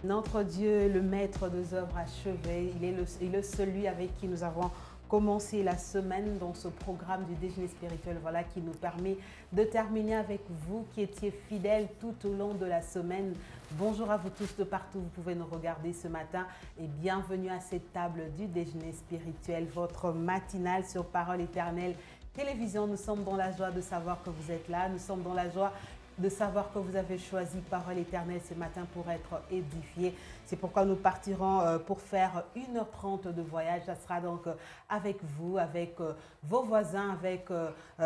Notre Dieu est le maître des œuvres achevées. Il est celui avec qui nous avons commencé la semaine dans ce programme du déjeuner spirituel, voilà, qui nous permet de terminer avec vous qui étiez fidèles tout au long de la semaine. Bonjour à vous tous de partout, vous pouvez nous regarder ce matin et bienvenue à cette table du déjeuner spirituel, votre matinale sur Parole Éternelle Télévision. Nous sommes dans la joie de savoir que vous êtes là, nous sommes dans la joie de savoir que vous avez choisi Parole Éternelle ce matin pour être édifiés. C'est pourquoi nous partirons pour faire 1h30 de voyage. Ça sera donc avec vous, avec vos voisins, avec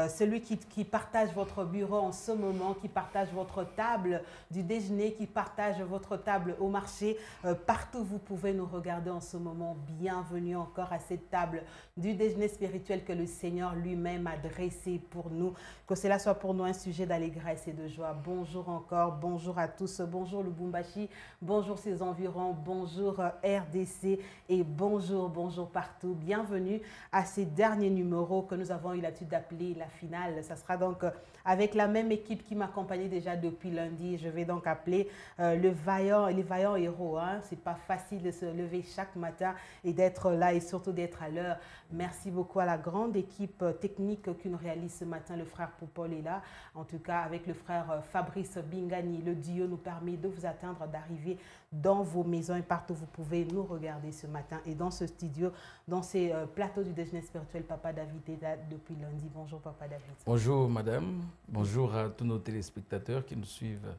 celui qui partage votre bureau en ce moment, qui partage votre table du déjeuner, qui partage votre table au marché. Partout où vous pouvez nous regarder en ce moment. Bienvenue encore à cette table du déjeuner spirituel que le Seigneur lui-même a dressé pour nous. Que cela soit pour nous un sujet d'allégresse et de joie. Bonjour encore, bonjour à tous, bonjour Lubumbashi, bonjour ses environs, bonjour RDC et bonjour partout. Bienvenue à ces derniers numéros que nous avons eu l'habitude d'appeler la finale. Ça sera donc avec la même équipe qui m'accompagnait déjà depuis lundi. Je vais donc appeler les vaillants héros. Hein. C'est pas facile de se lever chaque matin et d'être là et surtout d'être à l'heure. Merci beaucoup à la grande équipe technique qui nous réalise ce matin. Le frère Poupol est là. En tout cas, avec le frère Fabrice Bingani, le duo nous permet de vous atteindre, d'arriver dans vos maisons et partout vous pouvez nous regarder ce matin. Et dans ce studio, dans ces plateaux du déjeuner spirituel, Papa David est là depuis lundi. Bonjour Papa David. Bonjour madame, bonjour à tous nos téléspectateurs qui nous suivent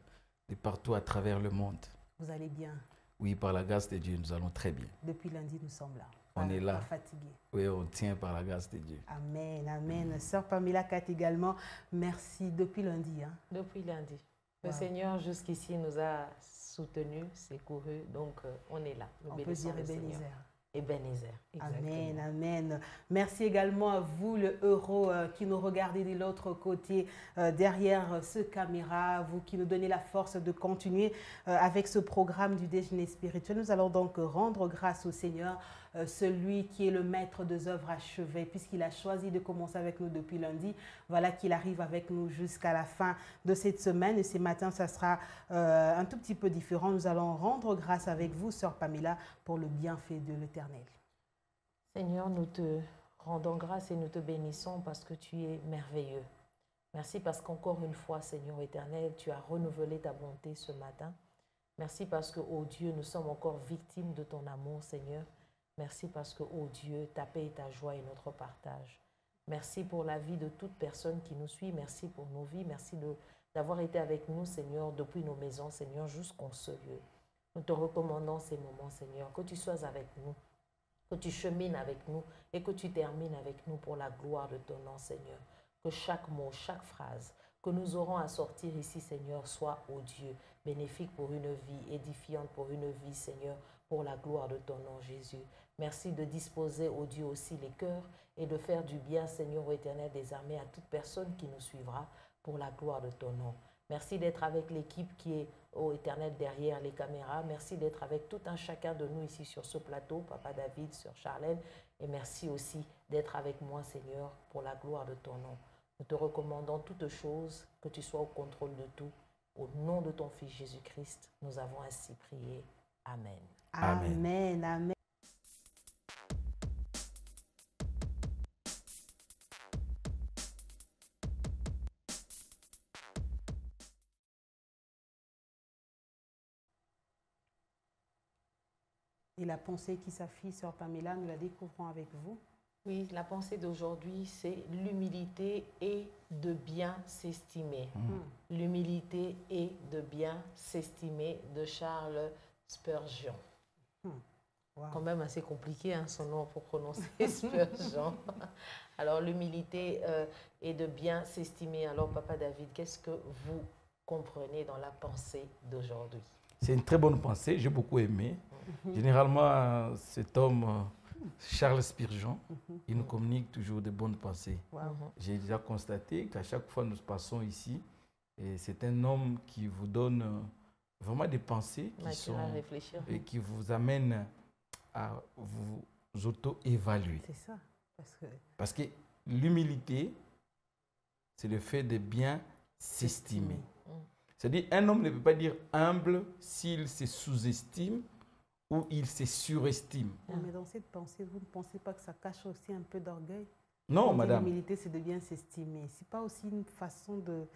de partout à travers le monde. Vous allez bien? Oui, par la grâce de Dieu, nous allons très bien. Depuis lundi, nous sommes là. On est là. Pas fatigué. Oui, on tient par la grâce de Dieu. Amen, amen. Sœur Pamela Kat également, merci depuis lundi. Hein? Depuis lundi. Le Seigneur jusqu'ici nous a soutenus, secourus, donc on est là. On peut dire Ebenezer. Ebenezer, exactement. Amen, amen. Merci également à vous, le héros qui nous regardez de l'autre côté, derrière ce caméra, vous qui nous donnez la force de continuer avec ce programme du déjeuner spirituel. Nous allons donc rendre grâce au Seigneur, celui qui est le maître des œuvres achevées, puisqu'il a choisi de commencer avec nous depuis lundi. Voilà qu'il arrive avec nous jusqu'à la fin de cette semaine. Et ce matin, ça sera un tout petit peu différent. Nous allons rendre grâce avec vous, Sœur Pamela, pour le bienfait de l'Éternel. Seigneur, nous te rendons grâce et nous te bénissons parce que tu es merveilleux. Merci parce qu'encore une fois, Seigneur éternel, tu as renouvelé ta bonté ce matin. Merci parce que, ô Dieu, nous sommes encore victimes de ton amour, Seigneur. Merci parce que, ô Dieu, ta paix et ta joie est notre partage. Merci pour la vie de toute personne qui nous suit. Merci pour nos vies. Merci d'avoir été avec nous, Seigneur, depuis nos maisons, Seigneur, jusqu'en ce lieu. Nous te recommandons ces moments, Seigneur, que tu sois avec nous, que tu chemines avec nous et que tu termines avec nous pour la gloire de ton nom, Seigneur. Que chaque mot, chaque phrase que nous aurons à sortir ici, Seigneur, soit, ô Dieu, bénéfique pour une vie, édifiante pour une vie, Seigneur, pour la gloire de ton nom, Jésus. Merci de disposer, ô Dieu, aussi les cœurs et de faire du bien, Seigneur, au Éternel des armées, à toute personne qui nous suivra pour la gloire de ton nom. Merci d'être avec l'équipe qui est au Éternel derrière les caméras. Merci d'être avec tout un chacun de nous ici sur ce plateau, Papa David, Sœur Charlène. Et merci aussi d'être avec moi, Seigneur, pour la gloire de ton nom. Nous te recommandons toutes choses, que tu sois au contrôle de tout. Au nom de ton Fils Jésus-Christ, nous avons ainsi prié. Amen. Amen, amen. Et la pensée qui s'affiche, Sœur Pamela, nous la découvrons avec vous. Oui, la pensée d'aujourd'hui, c'est l'humilité et de bien s'estimer. L'humilité et de bien s'estimer de Charles Spurgeon. Wow. Quand même assez compliqué, hein, son nom pour prononcer, Spurgeon. Alors, l'humilité et de bien s'estimer. Alors, Papa David, qu'est-ce que vous comprenez dans la pensée d'aujourd'hui? C'est une très bonne pensée, j'ai beaucoup aimé. Généralement, cet homme, Charles Spurgeon, il nous communique toujours de bonnes pensées. J'ai déjà constaté qu'à chaque fois nous passons ici, c'est un homme qui vous donne vraiment des pensées qui vous amènent à vous auto-évaluer. C'est ça. Parce que l'humilité, c'est le fait de bien s'estimer. C'est-à-dire, un homme ne peut pas dire humble s'il se sous-estime ou il se surestime. Mais dans cette pensée, vous ne pensez pas que ça cache aussi un peu d'orgueil? Non, Quand madame. L'humilité, c'est de bien s'estimer. Ce n'est pas aussi une façon de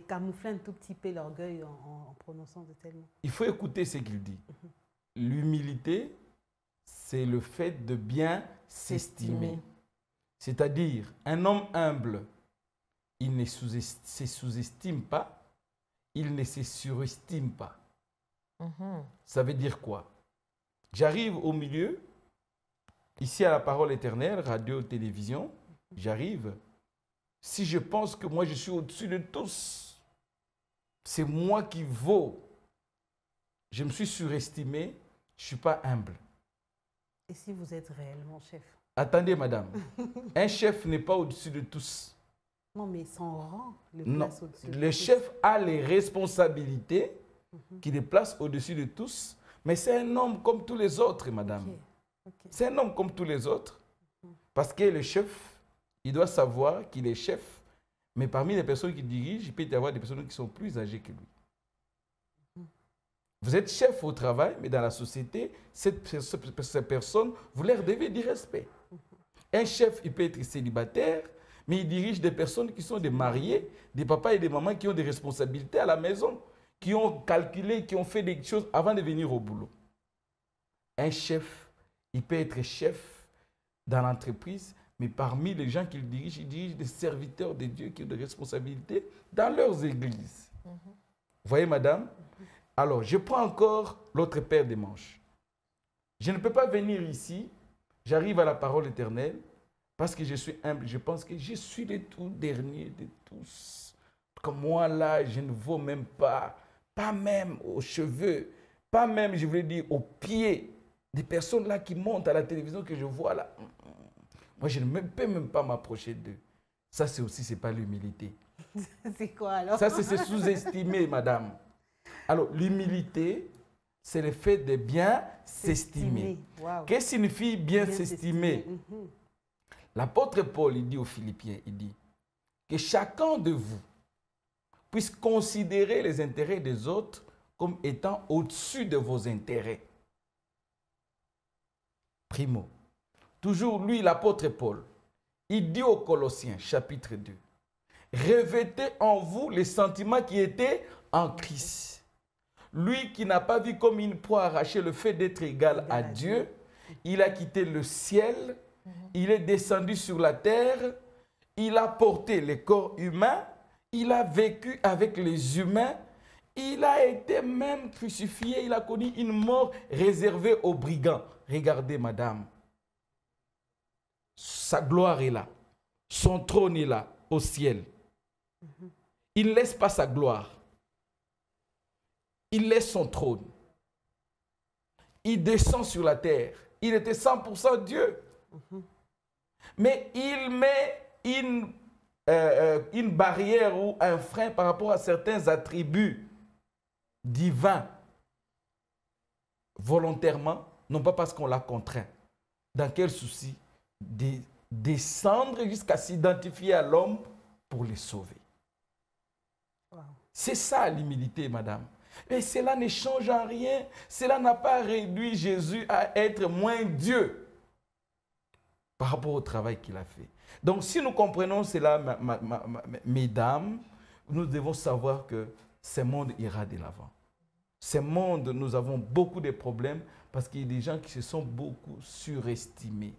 camoufler un tout petit peu l'orgueil en prononçant de tels mots? Il faut écouter ce qu'il dit. L'humilité, c'est le fait de bien s'estimer. C'est-à-dire, un homme humble, il ne se sous-estime pas, il ne se surestime pas. Ça veut dire quoi? J'arrive au milieu, ici à la Parole éternelle, radio, télévision, j'arrive. Si je pense que moi je suis au-dessus de tous, c'est moi qui vaux. Je me suis surestimé, je ne suis pas humble. Et si vous êtes réellement chef? Attendez, madame. Un chef n'est pas au-dessus de tous. Non, mais son rang le Non. place au-dessus de tous. Le chef a les responsabilités qui le placent au-dessus de tous, mais c'est un homme comme tous les autres, madame. Okay. C'est un homme comme tous les autres, parce que le chef, il doit savoir qu'il est chef, mais parmi les personnes qui dirigent, il peut y avoir des personnes qui sont plus âgées que lui. Vous êtes chef au travail, mais dans la société, ces personnes, vous leur devez du respect. Un chef, il peut être célibataire, mais il dirige des personnes qui sont des mariés, des papas et des mamans qui ont des responsabilités à la maison, qui ont calculé, qui ont fait des choses avant de venir au boulot. Un chef, il peut être chef dans l'entreprise, mais parmi les gens qu'il dirige, il dirige des serviteurs de Dieu qui ont des responsabilités dans leurs églises. Vous voyez, madame? Alors, je prends encore l'autre paire des manches. Je ne peux pas venir ici, j'arrive à la parole éternelle, parce que je suis humble. Je pense que je suis le tout dernier de tous. Comme moi, là, je ne vaux même pas même aux cheveux, pas même, je voulais dire, aux pieds des personnes là qui montent à la télévision que je vois là. Moi, je ne peux même pas m'approcher d'eux. Ça, c'est aussi, c'est pas l'humilité. C'est quoi alors? Ça, c'est se sous-estimer, madame. Alors, l'humilité, c'est le fait de bien s'estimer. Wow. Qu'est-ce que signifie bien s'estimer? L'apôtre Paul, il dit aux Philippiens, il dit que chacun de vous puisse considérer les intérêts des autres comme étant au-dessus de vos intérêts. Primo. Toujours lui, l'apôtre Paul, il dit aux Colossiens, chapitre 2, revêtez en vous les sentiments qui étaient en Christ. Lui qui n'a pas vu comme une proie arracher le fait d'être égal à Dieu, il a quitté le ciel, il est descendu sur la terre, il a porté les corps humains, il a vécu avec les humains, il a été même crucifié, il a connu une mort réservée aux brigands. Regardez, madame, sa gloire est là, son trône est là, au ciel. Il ne laisse pas sa gloire. Il laisse son trône. Il descend sur la terre. Il était 100% Dieu. Mais il met une barrière ou un frein par rapport à certains attributs divins volontairement, non pas parce qu'on l'a contraint. Dans quel souci? De descendre jusqu'à s'identifier à l'homme pour le sauver. Wow. C'est ça l'humilité, madame. Et cela ne change en rien. Cela n'a pas réduit Jésus à être moins Dieu par rapport au travail qu'il a fait. Donc, si nous comprenons cela, mesdames, nous devons savoir que ce monde ira de l'avant. Ce monde, nous avons beaucoup de problèmes parce qu'il y a des gens qui se sont beaucoup surestimés.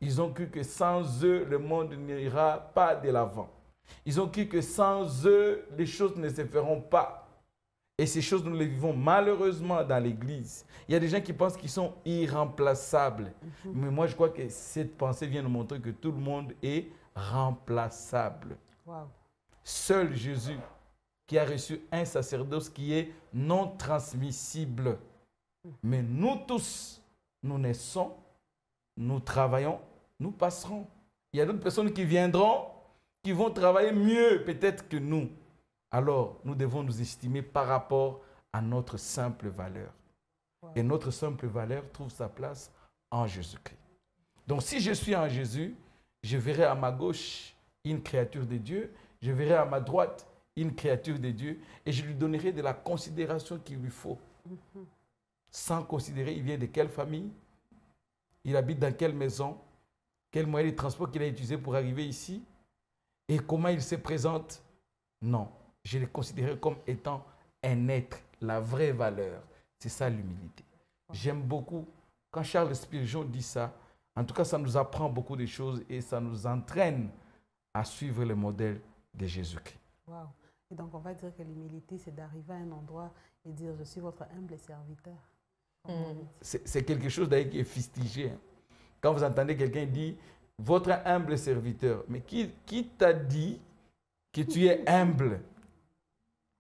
Ils ont cru que sans eux, le monde n'ira pas de l'avant. Ils ont cru que sans eux, les choses ne se feront pas. Et ces choses, nous les vivons malheureusement dans l'Église. Il y a des gens qui pensent qu'ils sont irremplaçables. Mais moi, je crois que cette pensée vient nous montrer que tout le monde est remplaçable. Wow. Seul Jésus, qui a reçu un sacerdoce qui est non transmissible. Mais nous tous, nous naissons, nous travaillons, nous passerons. Il y a d'autres personnes qui viendront, qui vont travailler mieux peut-être que nous. Alors, nous devons nous estimer par rapport à notre simple valeur. Wow. Et notre simple valeur trouve sa place en Jésus-Christ. Donc, si je suis en Jésus, je verrai à ma gauche une créature de Dieu, je verrai à ma droite une créature de Dieu et je lui donnerai de la considération qu'il lui faut. Sans considérer, il vient de quelle famille, il habite dans quelle maison, quel moyen de transport qu'il a utilisé pour arriver ici et comment il se présente. Non, je le considérais comme étant un être, la vraie valeur. C'est ça l'humilité. J'aime beaucoup quand Charles Spurgeon dit ça. En tout cas, ça nous apprend beaucoup de choses et ça nous entraîne à suivre le modèle de Jésus-Christ. Wow. Et donc, on va dire que l'humilité, c'est d'arriver à un endroit et dire « Je suis votre humble serviteur ». C'est quelque chose d'ailleurs qui est fustigé. Quand vous entendez quelqu'un dire « Votre humble serviteur », mais qui t'a dit que tu es humble?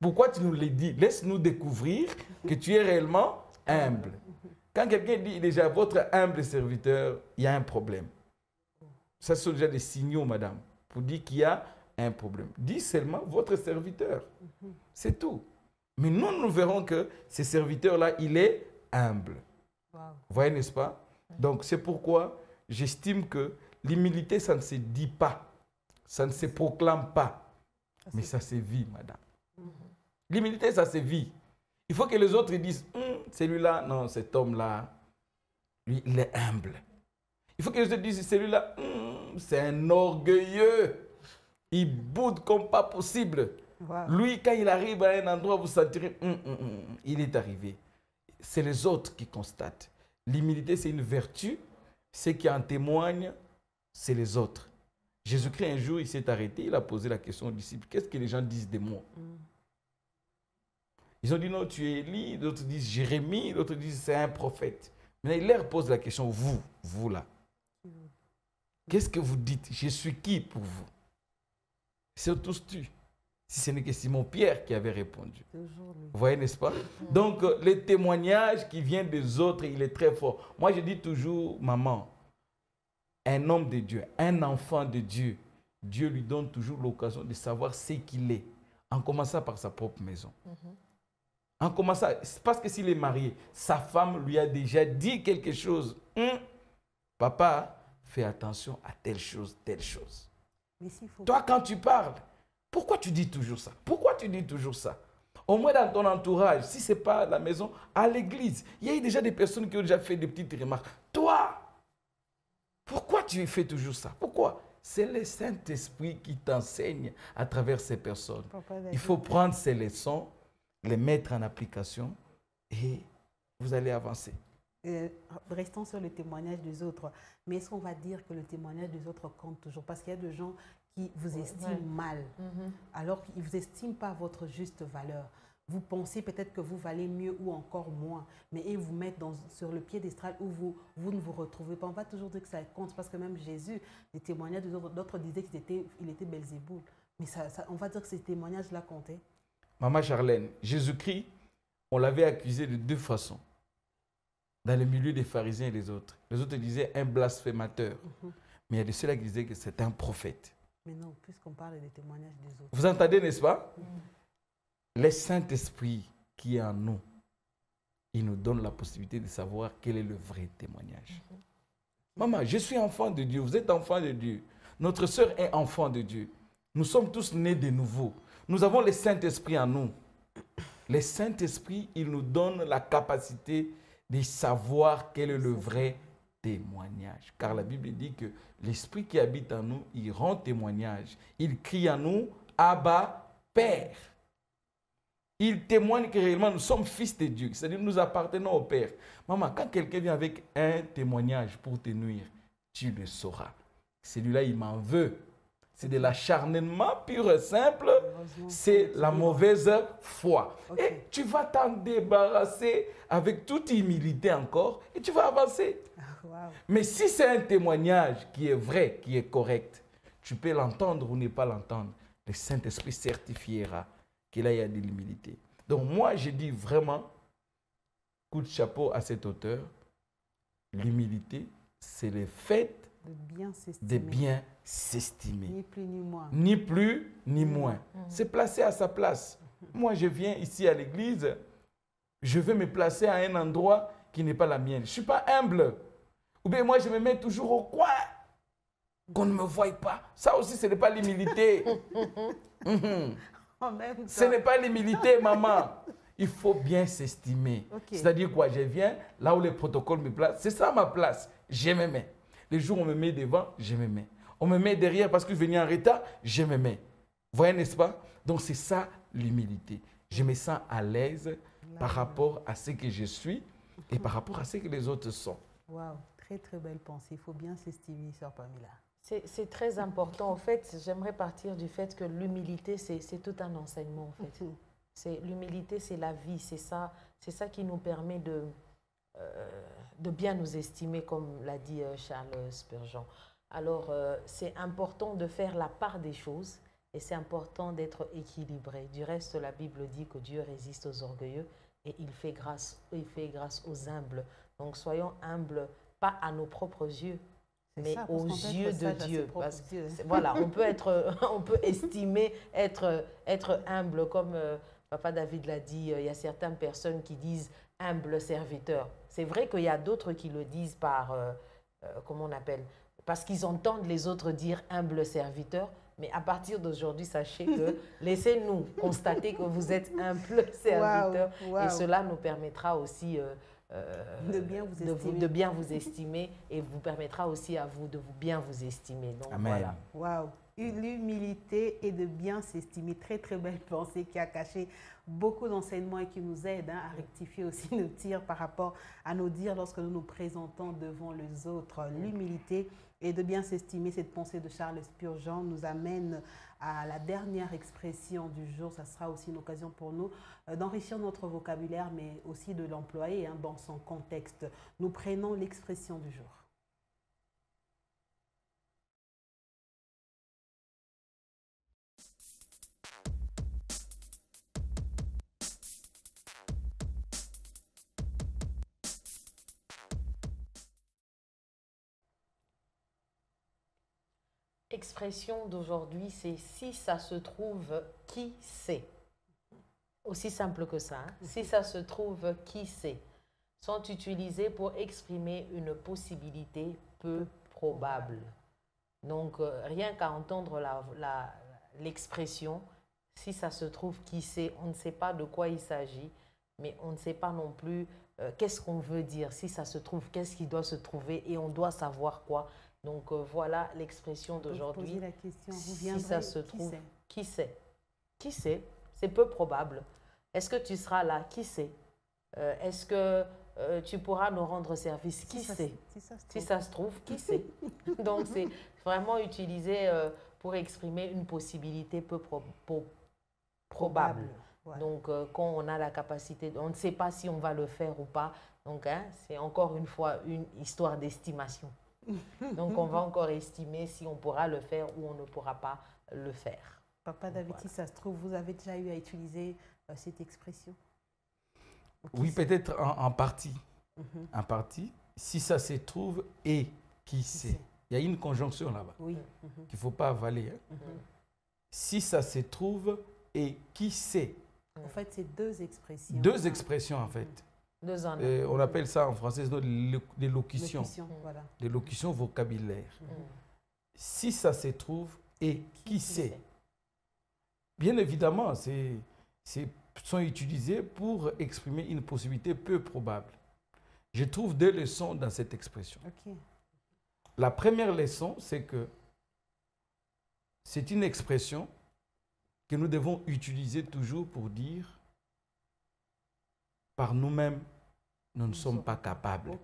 Pourquoi tu nous le dis? Laisse-nous découvrir que tu es réellement humble. Quand quelqu'un dit déjà « Votre humble serviteur », il y a un problème. Ça, ce sont déjà des signaux, madame, pour dire qu'il y a un problème. Dis seulement « Votre serviteur ». C'est tout. Mais nous verrons que ce serviteur-là, il est humble. Wow. Vous voyez, n'est-ce pas? Donc, c'est pourquoi j'estime que l'humilité, ça ne se dit pas, ça ne se proclame pas, mais ça se vit, madame. L'humilité, ça se vit. Il faut que les autres disent, celui-là, non, cet homme-là, lui, il est humble. Il faut que les autres disent, celui-là, c'est un orgueilleux. Il boude comme pas possible. Wow. Lui, quand il arrive à un endroit, vous sentirez, il est arrivé. C'est les autres qui constatent. L'humilité, c'est une vertu. Ceux qui en témoignent, c'est les autres. Jésus-Christ, un jour, il s'est arrêté, il a posé la question aux disciples, qu'est-ce que les gens disent de moi? Ils ont dit, non, tu es Élie, d'autres disent Jérémie, d'autres disent c'est un prophète. Maintenant, il leur pose la question, vous là, qu'est-ce que vous dites? Je suis qui pour vous? C'est tous tu. Si ce n'est que Simon-Pierre qui avait répondu. Vous voyez, n'est-ce pas? Donc, les témoignages qui viennent des autres, il est très fort. Moi, je dis toujours, maman, un homme de Dieu, un enfant de Dieu, Dieu lui donne toujours l'occasion de savoir ce qu'il est, en commençant par sa propre maison. En commençant, parce que s'il est marié, sa femme lui a déjà dit quelque chose. Papa, fais attention à telle chose, telle chose. Mais toi, quand tu parles, pourquoi tu dis toujours ça? Pourquoi tu dis toujours ça? Au moins dans ton entourage, si ce n'est pas à la maison, à l'église. Il y a eu déjà des personnes qui ont déjà fait des petites remarques. Toi, pourquoi tu fais toujours ça? Pourquoi? C'est le Saint-Esprit qui t'enseigne à travers ces personnes. Il faut prendre ces leçons, les mettre en application et vous allez avancer. Restons sur le témoignage des autres. Mais est-ce qu'on va dire que le témoignage des autres compte toujours? Parce qu'il y a des gens qui vous estiment mal. Alors qu'ils ne vous estiment pas votre juste valeur. Vous pensez peut-être que vous valez mieux ou encore moins. Mais ils vous mettent sur le piédestal où vous ne vous retrouvez pas. On va toujours dire que ça compte. Parce que même Jésus, les témoignages des autres, d'autres disaient qu'il était Belzéboul. Mais on va dire que ces témoignages-là comptaient. Maman Charlène, Jésus-Christ, on l'avait accusé de deux façons. Dans le milieu des pharisiens et des autres. Les autres disaient un blasphémateur. Mais il y a de ceux-là qui disaient que c'est un prophète. Mais non, puisqu'on parle des témoignages des autres. Vous entendez, n'est-ce pas? Le Saint-Esprit qui est en nous, il nous donne la possibilité de savoir quel est le vrai témoignage. Maman, je suis enfant de Dieu, vous êtes enfant de Dieu. Notre sœur est enfant de Dieu. Nous sommes tous nés de nouveau. Nous avons le Saint-Esprit en nous. Le Saint-Esprit, il nous donne la capacité de savoir quel est le vrai témoignage. Car la Bible dit que l'Esprit qui habite en nous, il rend témoignage. Il crie en nous, Abba, Père. Il témoigne que réellement nous sommes fils de Dieu. C'est-à-dire que nous appartenons au Père. Maman, quand quelqu'un vient avec un témoignage pour te nuire, tu le sauras. Celui-là, il m'en veut. C'est de l'acharnement pur et simple. C'est la mauvaise foi. Et tu vas t'en débarrasser avec toute humilité encore et tu vas avancer. Mais si c'est un témoignage qui est vrai, qui est correct, tu peux l'entendre ou ne pas l'entendre. Le Saint-Esprit certifiera qu'il y a de l'humilité. Donc moi, je dis vraiment, coup de chapeau à cet auteur, l'humilité, c'est le fait de bien s'estimer. Ni plus ni moins. Ni plus ni moins. C'est placer à sa place. Moi, je viens ici à l'église, je veux me placer à un endroit qui n'est pas la mienne. Je ne suis pas humble. Ou bien moi, je me mets toujours au coin, qu'on ne me voie pas. Ça aussi, ce n'est pas l'humilité. En même temps. Ce n'est pas l'humilité, maman. Il faut bien s'estimer. C'est-à-dire quoi? Je viens là où les protocoles me placent. C'est ça ma place. Je me mets. Les jours où on me met devant, je me mets. On me met derrière parce que je venais en retard, je me mets. Vous voyez, n'est-ce pas? Donc c'est ça l'humilité. Je me sens à l'aise par rapport à ce que je suis et par rapport à ce que les autres sont. Waouh, très très belle pensée. Il faut bien s'estimer, sœur Pamela. C'est très important. En fait, j'aimerais partir du fait que l'humilité, c'est tout un enseignement. En fait. L'humilité, c'est la vie. C'est ça qui nous permet de bien nous estimer, comme l'a dit Charles Spurgeon. Alors, c'est important de faire la part des choses et c'est important d'être équilibré. Du reste, la Bible dit que Dieu résiste aux orgueilleux et il fait grâce aux humbles. Donc, soyons humbles, pas à nos propres yeux, mais aux yeux de Dieu. Parce que, voilà, on peut estimer être humble, comme Papa David l'a dit, il y a certaines personnes qui disent humble serviteur. C'est vrai qu'il y a d'autres qui le disent par, comment on appelle, parce qu'ils entendent les autres dire humble serviteur, mais à partir d'aujourd'hui, sachez que laissez-nous constater que vous êtes humble serviteur et cela nous permettra aussi de bien vous estimer et vous permettra aussi à vous de bien vous estimer. Donc, Amen. Voilà. Waouh! L'humilité et de bien s'estimer. Très, très belle pensée qui a caché beaucoup d'enseignements et qui nous aide à rectifier aussi nos tirs par rapport à nos dires lorsque nous nous présentons devant les autres. L'humilité et de bien s'estimer, cette pensée de Charles Spurgeon nous amène à la dernière expression du jour. Ça sera aussi une occasion pour nous d'enrichir notre vocabulaire, mais aussi de l'employer dans son contexte. Nous prenons l'expression du jour. L'expression d'aujourd'hui, c'est « si ça se trouve, qui sait ?» Aussi simple que ça. Hein? Si ça se trouve, qui sait? Sont utilisés pour exprimer une possibilité peu probable. Donc, rien qu'à entendre l'expression « si ça se trouve, qui sait ?» On ne sait pas de quoi il s'agit, mais on ne sait pas non plus qu'est-ce qu'on veut dire. Si ça se trouve, qu'est-ce qui doit se trouver et on doit savoir quoi. Donc, voilà l'expression d'aujourd'hui. Si ça se trouve, qui sait? Qui sait? C'est peu probable. Est-ce que tu seras là? Qui sait? Est-ce que tu pourras nous rendre service? Qui sait? Si ça se trouve, qui sait? Donc, c'est vraiment utilisé pour exprimer une possibilité peu probable. Ouais. Donc, quand on a la capacité, on ne sait pas si on va le faire ou pas. Donc, hein, c'est encore une fois une histoire d'estimation. Donc, on va encore estimer si on pourra le faire ou on ne pourra pas le faire. Papa David, si ça se trouve, vous avez déjà eu à utiliser cette expression? Oui, peut-être en partie. En partie. Si ça se trouve et qui sait. Il y a une conjonction là-bas qu'il ne faut pas avaler. Hein. Si ça se trouve et qui sait. En fait, c'est deux expressions. Deux expressions, en fait. On appelle ça en français des locutions. Voilà. Des locutions vocabulaires. Si ça se trouve et qui sait. Bien évidemment, sont utilisés pour exprimer une possibilité peu probable. Je trouve deux leçons dans cette expression. La première leçon, c'est que c'est une expression que nous devons utiliser toujours pour dire par nous-mêmes, nous ne sommes pas capables.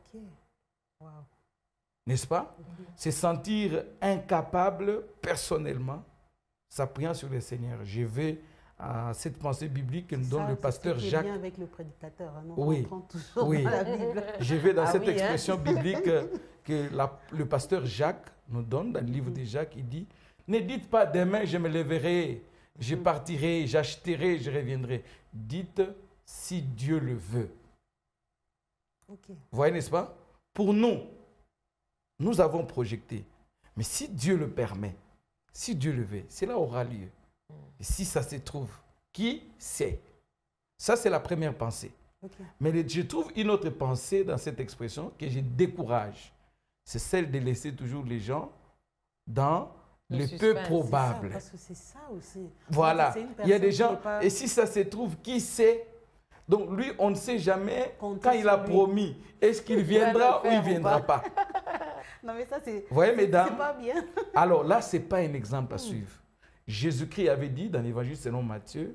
N'est-ce pas? Se sentir incapable personnellement, s'appuyant sur le Seigneur. Je vais à cette pensée biblique que nous donne le pasteur Jacques. C'est bien avec le prédicateur. Hein, oui, oui. La Bible. Je vais dans cette expression biblique que le pasteur Jacques nous donne dans le livre de Jacques. Il dit, ne dites pas demain je me lèverai, je partirai, j'achèterai, je reviendrai. Dites si Dieu le veut. Vous voyez, n'est-ce pas? Pour nous, nous avons projeté. Mais si Dieu le permet, si Dieu le veut, cela aura lieu. Et si ça se trouve, qui sait? Ça, c'est la première pensée. Mais je trouve une autre pensée dans cette expression que je décourage. C'est celle de laisser toujours les gens dans Le peu probable. Ça, parce que c'est ça aussi. Voilà. Il y a des gens, et si ça se trouve, qui sait? Donc lui, on ne sait jamais quand il a promis. Est-ce qu'il viendra ou il ne viendra pas? Non, mais ça, c'est. Vous voyez, mesdames? C'est pas bien. Alors là, ce n'est pas un exemple à suivre. Jésus-Christ avait dit dans l'évangile selon Matthieu,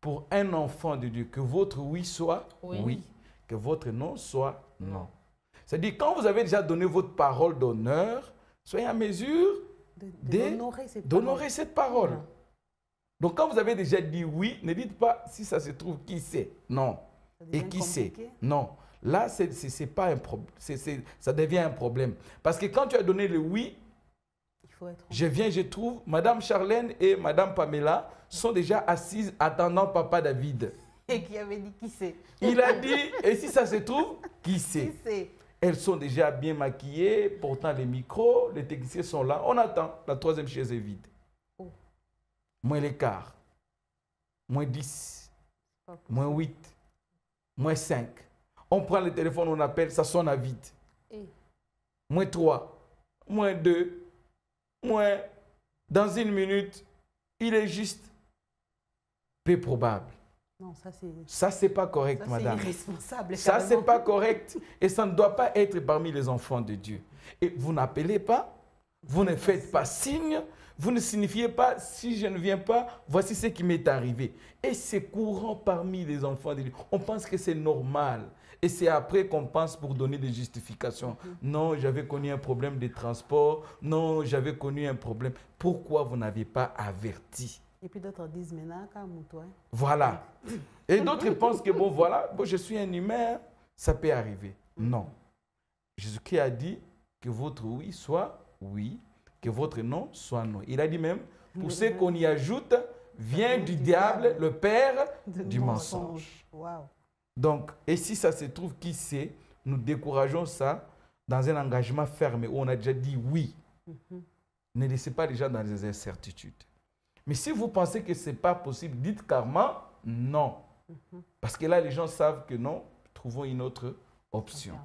pour un enfant de Dieu, que votre oui soit oui, que votre non soit non. C'est-à-dire, quand vous avez déjà donné votre parole d'honneur, soyez en mesure d'honorer cette parole. Donc, quand vous avez déjà dit oui, ne dites pas si ça se trouve qui sait. Non. Et qui sait. Non. Là, c'est pas un problème. Ça devient un problème. Parce que quand tu as donné le oui, je viens, je trouve, Madame Charlène et Madame Pamela sont déjà assises attendant Papa David. Et qui avait dit qui sait. Il a dit, et si ça se trouve, qui sait. Qui sait. Elles sont déjà bien maquillées, pourtant les micros, les techniciens sont là. On attend, la troisième chaise est vide. Moins les quarts, moins 10, moins 8, moins 5. On prend le téléphone, on appelle, ça sonne à vide. Moins 3, moins 2, moins, dans une minute, il est juste peu probable. Non, ça, c'est pas correct, madame. C'est irresponsable. Ça, c'est pas correct. Et ça ne doit pas être parmi les enfants de Dieu. Et vous n'appelez pas, vous ne faites pas signe, vous ne signifiez pas, si je ne viens pas, voici ce qui m'est arrivé. Et c'est courant parmi les enfants de Dieu. On pense que c'est normal. Et c'est après qu'on pense pour donner des justifications. Non, j'avais connu un problème de transport. Non, j'avais connu un problème. Pourquoi vous n'avez pas averti? Et puis d'autres disent maintenant, comme toi. Voilà. Et d'autres pensent que, bon, voilà, bon, je suis un humain, ça peut arriver. Non. Jésus-Christ a dit que votre oui soit oui, que votre non soit non. Il a dit même, pour ce qu'on y ajoute, vient du diable, le père du mensonge. Wow. Donc, et si ça se trouve, qui sait, nous décourageons ça dans un engagement fermé où on a déjà dit oui. Ne laissez pas les gens dans les incertitudes. Mais si vous pensez que ce n'est pas possible, dites carrément non. Parce que là, les gens savent que non, trouvons une autre option.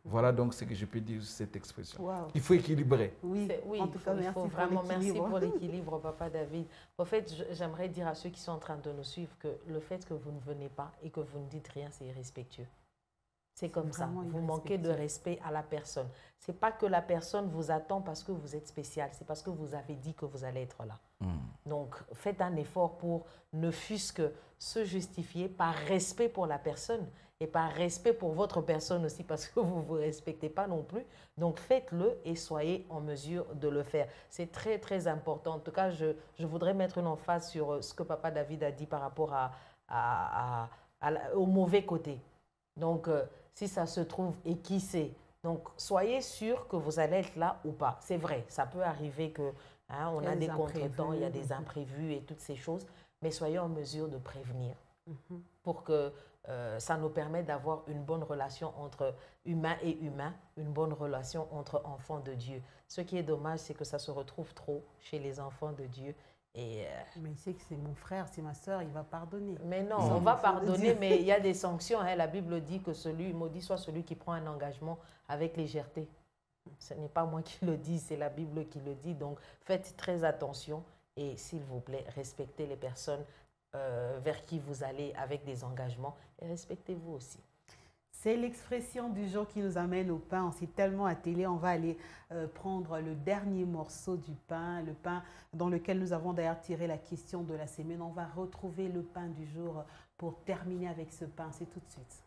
Voilà donc ce que je peux dire sur cette expression. Wow. Il faut équilibrer. Oui, en tout cas, merci vraiment merci pour l'équilibre, Papa David. En fait, j'aimerais dire à ceux qui sont en train de nous suivre que le fait que vous ne venez pas et que vous ne dites rien, c'est irrespectueux. C'est comme ça. Vous manquez de respect à la personne. Ce n'est pas que la personne vous attend parce que vous êtes spécial. C'est parce que vous avez dit que vous allez être là. Donc, faites un effort pour ne fût-ce que se justifier par respect pour la personne et par respect pour votre personne aussi parce que vous ne vous respectez pas non plus. Donc, faites-le et soyez en mesure de le faire. C'est très, très important. En tout cas, je voudrais mettre une emphase sur ce que Papa David a dit par rapport au mauvais côté. Donc, si ça se trouve, et qui sait. Donc, soyez sûr que vous allez être là ou pas. C'est vrai, ça peut arriver que on a des contretemps, il y a des imprévus et toutes ces choses, mais soyez en mesure de prévenir pour que ça nous permette d'avoir une bonne relation entre humain et humain, une bonne relation entre enfants de Dieu. Ce qui est dommage, c'est que ça se retrouve trop chez les enfants de Dieu. Mais il sait que c'est mon frère, c'est ma soeur, il va pardonner. Mais non, on va pardonner, mais il y a des sanctions. La Bible dit que maudit soit celui qui prend un engagement avec légèreté. Ce n'est pas moi qui le dis, c'est la Bible qui le dit. Donc, faites très attention et s'il vous plaît, respectez les personnes vers qui vous allez avec des engagements et respectez-vous aussi. C'est l'expression du jour qui nous amène au pain. On s'est tellement attelé, on va aller prendre le dernier morceau du pain, le pain dans lequel nous avons d'ailleurs tiré la question de la semaine. On va retrouver le pain du jour pour terminer avec ce pain. C'est tout de suite.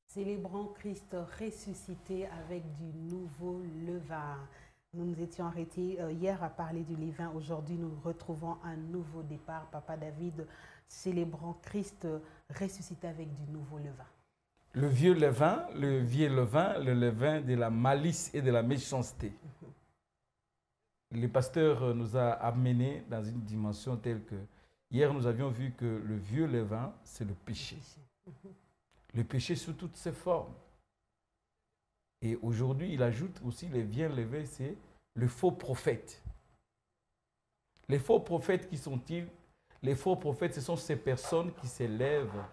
Célébrons Christ ressuscité avec du nouveau levain. Nous nous étions arrêtés hier à parler du levain. Aujourd'hui, nous retrouvons un nouveau départ. Papa David, célébrons Christ ressuscité avec du nouveau levain. Le vieux levain, le levain de la malice et de la méchanceté. Le pasteur nous a amenés dans une dimension telle que hier, nous avions vu que le vieux levain, c'est le péché. Le péché sous toutes ses formes. Et aujourd'hui, il ajoute aussi les bien levés, c'est le faux prophète. Les faux prophètes, qui sont-ils? Les faux prophètes, ce sont ces personnes qui s'élèvent,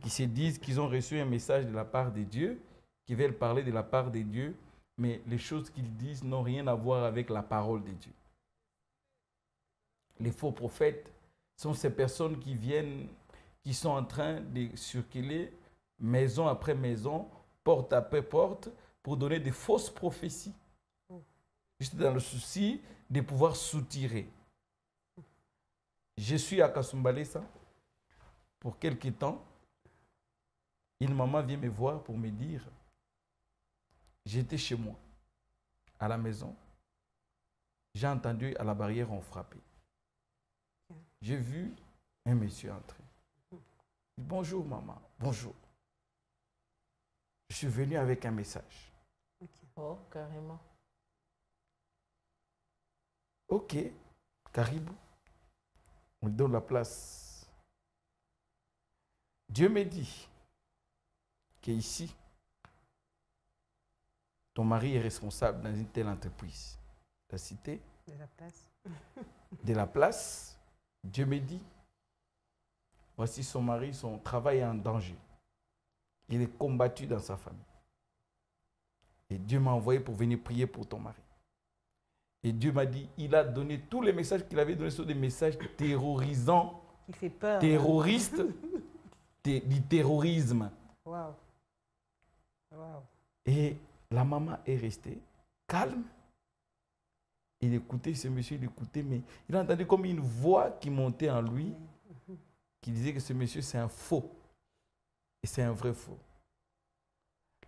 qui se disent qu'ils ont reçu un message de la part de Dieu, qui veulent parler de la part de Dieu, mais les choses qu'ils disent n'ont rien à voir avec la parole de Dieu. Les faux prophètes sont ces personnes qui viennent, qui sont en train de circuler maison après maison, porte après porte, pour donner des fausses prophéties. Juste dans le souci de pouvoir soutirer. Je suis à Kasumbalesa pour quelque temps. Une maman vient me voir pour me dire, j'étais chez moi, à la maison. J'ai entendu à la barrière, on frappait. J'ai vu un monsieur entrer. Bonjour maman, bonjour. Je suis venu avec un message. Oh, carrément. Ok, Caribou. On lui donne la place. Dieu me dit qu'ici, ton mari est responsable dans une telle entreprise. La cité. De la place. De la place. Dieu me dit, voici son mari, son travail est en danger. Il est combattu dans sa famille. Et Dieu m'a envoyé pour venir prier pour ton mari. Et Dieu m'a dit, il a donné tous les messages qu'il avait donnés, sont des messages terrorisants, Il fait peur. terroristes, du terrorisme. Waouh. Waouh. Et la maman est restée calme. Il écoutait ce monsieur, il écoutait, mais il a entendu comme une voix qui montait en lui, qui disait que ce monsieur, c'est un faux. Et c'est un vrai faux.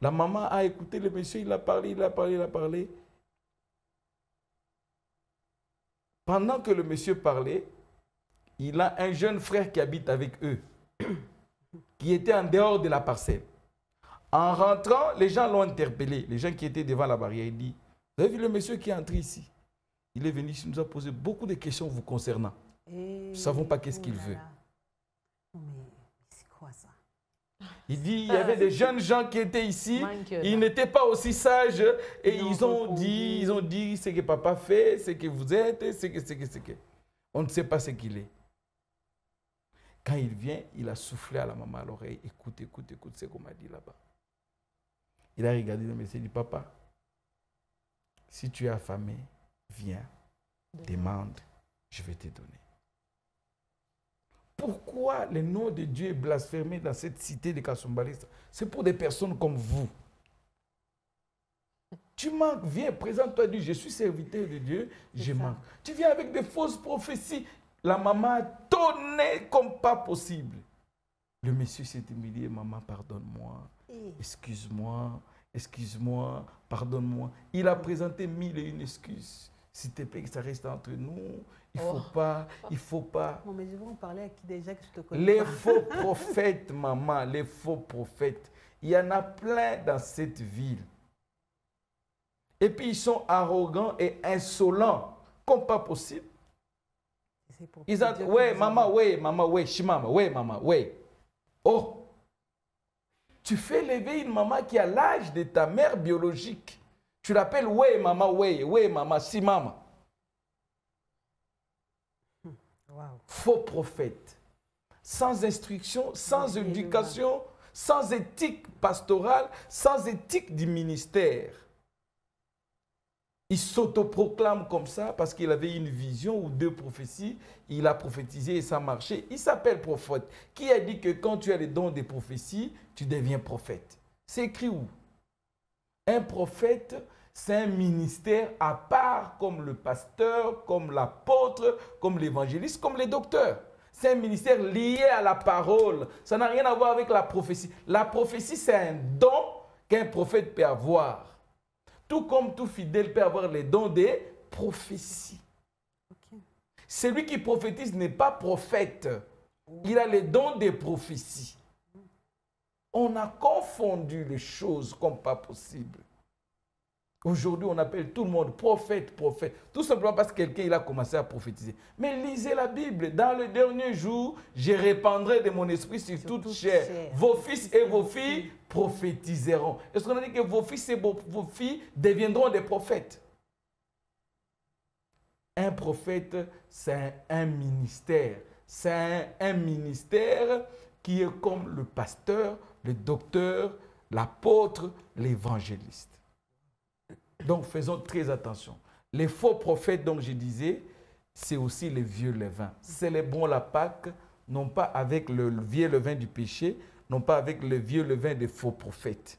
La maman a écouté le monsieur, il a parlé, il a parlé, il a parlé. Pendant que le monsieur parlait, il a un jeune frère qui habite avec eux, qui était en dehors de la parcelle. En rentrant, les gens l'ont interpellé, les gens qui étaient devant la barrière. Il dit, vous avez vu le monsieur qui est entré ici? Il est venu ici, il nous a posé beaucoup de questions vous concernant. Nous ne savons pas qu'est-ce qu'il veut. Mais c'est quoi ça? Il dit, il y avait des jeunes gens qui étaient ici, ils n'étaient pas aussi sages et ils ont dit ce que papa fait, ce que vous êtes, ce que. On ne sait pas ce qu'il est. Quand il vient, il a soufflé à la maman à l'oreille, écoute, écoute, écoute ce qu'on m'a dit là-bas. Il a regardé le monsieur et dit, papa, si tu es affamé, viens, demande, je vais te donner. Pourquoi le nom de Dieu est blasphémé dans cette cité de Kasumbalesa? C'est pour des personnes comme vous. Tu manques, viens, présente-toi, dis, je suis serviteur de Dieu, je manque. Tu viens avec des fausses prophéties. La maman a tonné comme pas possible. Le monsieur s'est humilié, maman, pardonne-moi, excuse-moi, excuse-moi, pardonne-moi. Il a présenté 1001 excuses. S'il te plaît, que ça reste entre nous. Il ne faut pas. Non, mais je vais en parler à qui déjà que je te connais. Les faux prophètes, maman, les faux prophètes. Il y en a plein dans cette ville. Et puis ils sont arrogants et insolents, comme pas possible. Ils ont, ouais, maman, ouais, chimama, ouais, maman, ouais. Oh, tu fais lever une maman qui a l'âge de ta mère biologique. Tu l'appelles ouais, maman, si maman. Wow. Faux prophète, sans instruction, sans éducation, sans éthique pastorale, sans éthique du ministère. Il s'autoproclame comme ça parce qu'il avait une vision ou deux prophéties. Il a prophétisé et ça marchait. Il s'appelle prophète. Qui a dit que quand tu as les dons des prophéties, tu deviens prophète? C'est écrit où? Un prophète, c'est un ministère à part comme le pasteur, comme l'apôtre, comme l'évangéliste, comme les docteurs. C'est un ministère lié à la parole. Ça n'a rien à voir avec la prophétie. La prophétie, c'est un don qu'un prophète peut avoir. Tout comme tout fidèle peut avoir les dons des prophéties. Okay. Celui qui prophétise n'est pas prophète. Il a les dons des prophéties. On a confondu les choses comme pas possible. Aujourd'hui, on appelle tout le monde prophète, prophète. Tout simplement parce que quelqu'un il a commencé à prophétiser. Mais lisez la Bible. Dans le dernier jour, je répandrai de mon esprit sur toute chair. Vos fils et vos filles prophétiseront. Est-ce qu'on a dit que vos fils et vos filles deviendront des prophètes? Un prophète, c'est un ministère. c'est un ministère qui est comme le pasteur, le docteur, l'apôtre, l'évangéliste. Donc, faisons très attention. Les faux prophètes, donc je disais, c'est aussi les vieux levains. Célébrons la Pâque, non pas avec le vieux levain du péché, non pas avec le vieux levain des faux prophètes.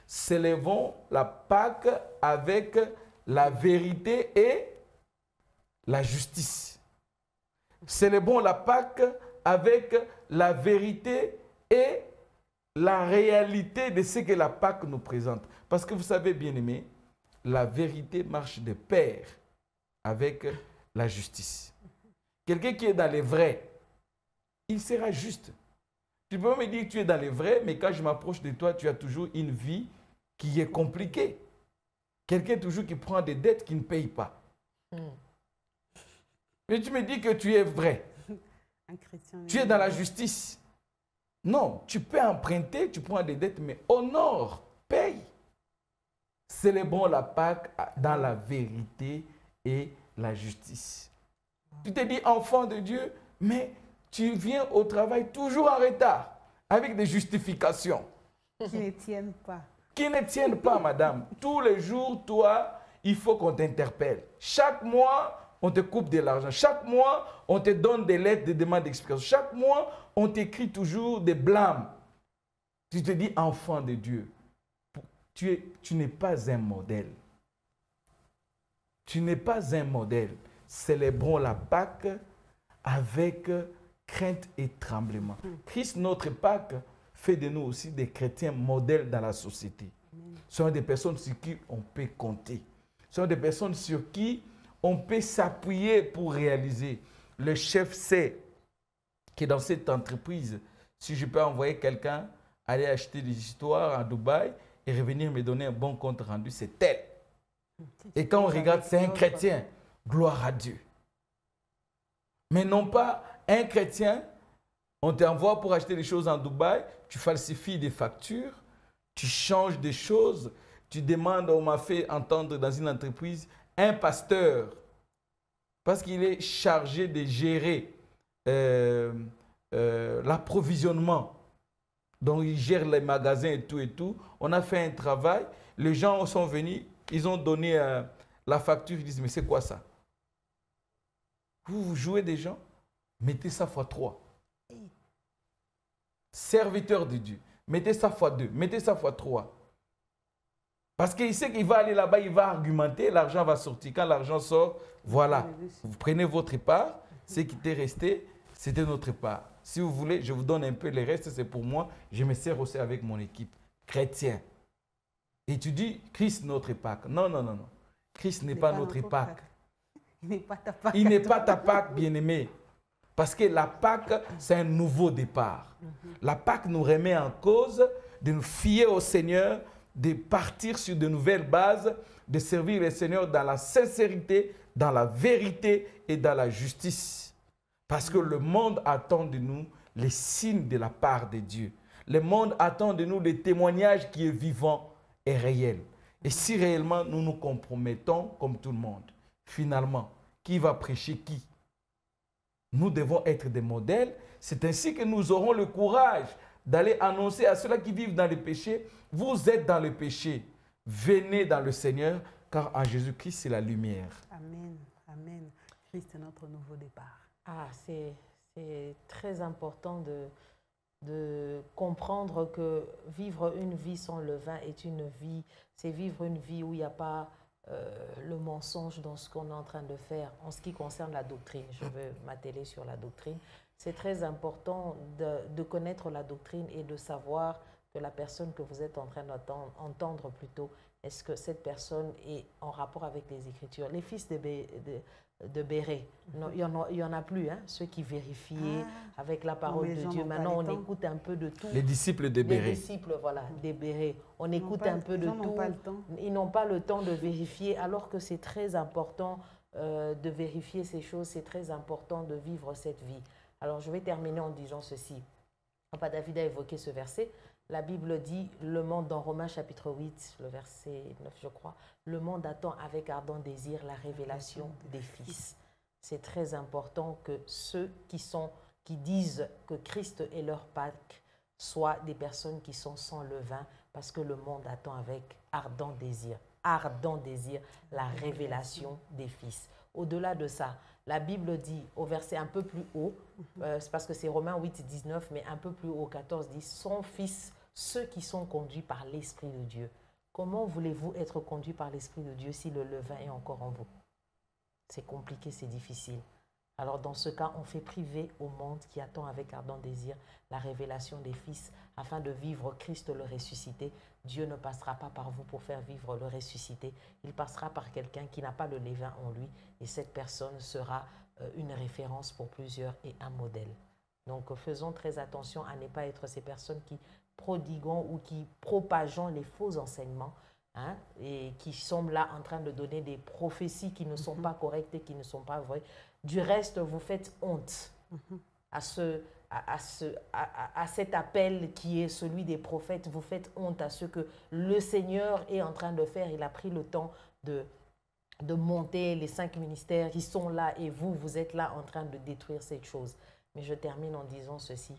Célébrons la Pâque avec la vérité et la justice. Célébrons la Pâque avec la vérité et la réalité de ce que la Pâque nous présente. Parce que vous savez, bien-aimés, la vérité marche de pair avec la justice. Quelqu'un qui est dans les vrais, il sera juste. Tu peux me dire que tu es dans les vrais, mais quand je m'approche de toi, tu as toujours une vie qui est compliquée. Quelqu'un toujours qui prend des dettes qui ne paye pas. Mais tu me dis que tu es vrai. Un chrétien, tu es dans la justice. Non, tu peux emprunter, tu prends des dettes, mais honore, paye. Célébrons la Pâque dans la vérité et la justice. Tu te dis enfant de Dieu, mais tu viens au travail toujours en retard, avec des justifications. Qui ne tiennent pas. Qui ne tiennent pas, madame. Tous les jours, toi, il faut qu'on t'interpelle. Chaque mois, on te coupe de l'argent. Chaque mois, on te donne des lettres de demande d'explication. Chaque mois, on t'écrit toujours des blâmes. Tu te dis enfant de Dieu. Tu n'es pas un modèle. Tu n'es pas un modèle. Célébrons la Pâque avec crainte et tremblement. Christ, notre Pâque, fait de nous aussi des chrétiens modèles dans la société. Ce sont des personnes sur qui on peut compter. Ce sont des personnes sur qui on peut s'appuyer pour réaliser. Le chef sait que dans cette entreprise, si je peux envoyer quelqu'un aller acheter des histoires à Dubaï et revenir me donner un bon compte rendu, c'est tel. Et quand on regarde, c'est un chrétien. Gloire à Dieu. Mais non pas un chrétien, on t'envoie pour acheter des choses en Dubaï, tu falsifies des factures, tu changes des choses, tu demandes, on m'a fait entendre dans une entreprise, un pasteur, parce qu'il est chargé de gérer l'approvisionnement. Donc, il gère les magasins et tout. On a fait un travail. Les gens sont venus, ils ont donné la facture. Ils disent, mais c'est quoi ça? Vous jouez des gens? Mettez ça fois 3. Serviteur de Dieu. Mettez ça fois 2. Mettez ça fois 3. Parce qu'il sait qu'il va aller là-bas, il va argumenter, l'argent va sortir. Quand l'argent sort, voilà. Vous prenez votre part. Ce qui était resté, c'était notre part. Si vous voulez, je vous donne un peu, le reste, c'est pour moi. Je me sers aussi avec mon équipe. Chrétien. Et tu dis, Christ, notre Pâque. Non. Christ n'est pas notre Pâque. Il n'est pas ta Pâque. Il n'est pas ta Pâque, bien-aimé. Parce que la Pâque, c'est un nouveau départ. La Pâque nous remet en cause de nous fier au Seigneur, de partir sur de nouvelles bases, de servir le Seigneur dans la sincérité, dans la vérité et dans la justice. Parce que le monde attend de nous les signes de la part de Dieu. Le monde attend de nous le témoignage qui est vivant et réel. Et si réellement nous nous compromettons comme tout le monde, finalement, qui va prêcher qui? Nous devons être des modèles. C'est ainsi que nous aurons le courage d'aller annoncer à ceux-là qui vivent dans le péché, vous êtes dans le péché, venez dans le Seigneur, car en Jésus-Christ, c'est la lumière. Amen, amen. Christ est notre nouveau départ. Ah, c'est très important de comprendre que vivre une vie sans levain est une vie, c'est vivre une vie où il n'y a pas le mensonge dans ce qu'on est en train de faire en ce qui concerne la doctrine. Je veux m'atteler sur la doctrine. C'est très important de connaître la doctrine et de savoir que la personne que vous êtes en train d'entendre plutôt, est-ce que cette personne est en rapport avec les Écritures. Les fils de Béré, non, il n'y en a plus, hein, ceux qui vérifiaient avec la parole de Dieu. Maintenant, on écoute un peu de tout. Les disciples de Béré. Les disciples, voilà, des Béré. On écoute un peu de tout. Ils n'ont pas le temps de vérifier, alors que c'est très important de vérifier ces choses, c'est très important de vivre cette vie. Alors, je vais terminer en disant ceci. Papa David a évoqué ce verset. La Bible dit, le monde, dans Romains chapitre 8, le verset 9, je crois, le monde attend avec ardent désir la révélation des fils. C'est très important que ceux qui sont qui disent que Christ est leur Pâques soient des personnes qui sont sans levain, parce que le monde attend avec ardent désir, la révélation des fils. Au-delà de ça, la Bible dit au verset un peu plus haut, c'est parce que c'est Romains 8, 19, mais un peu plus haut, 14, dit « Son fils, ceux qui sont conduits par l'Esprit de Dieu ». Comment voulez-vous être conduit par l'Esprit de Dieu si le levain est encore en vous? C'est compliqué, c'est difficile. Alors dans ce cas, on fait priver au monde qui attend avec ardent désir la révélation des fils afin de vivre Christ le ressuscité. Dieu ne passera pas par vous pour faire vivre le ressuscité. Il passera par quelqu'un qui n'a pas le levain en lui et cette personne sera une référence pour plusieurs et un modèle. Donc faisons très attention à ne pas être ces personnes qui prodiguons ou qui propageons les faux enseignements, hein, et qui sont là en train de donner des prophéties qui ne sont pas correctes et qui ne sont pas vraies. Du reste, vous faites honte à cet appel qui est celui des prophètes. Vous faites honte à ce que le Seigneur est en train de faire. Il a pris le temps de monter les 5 ministères qui sont là et vous êtes là en train de détruire cette chose. Mais je termine en disant ceci.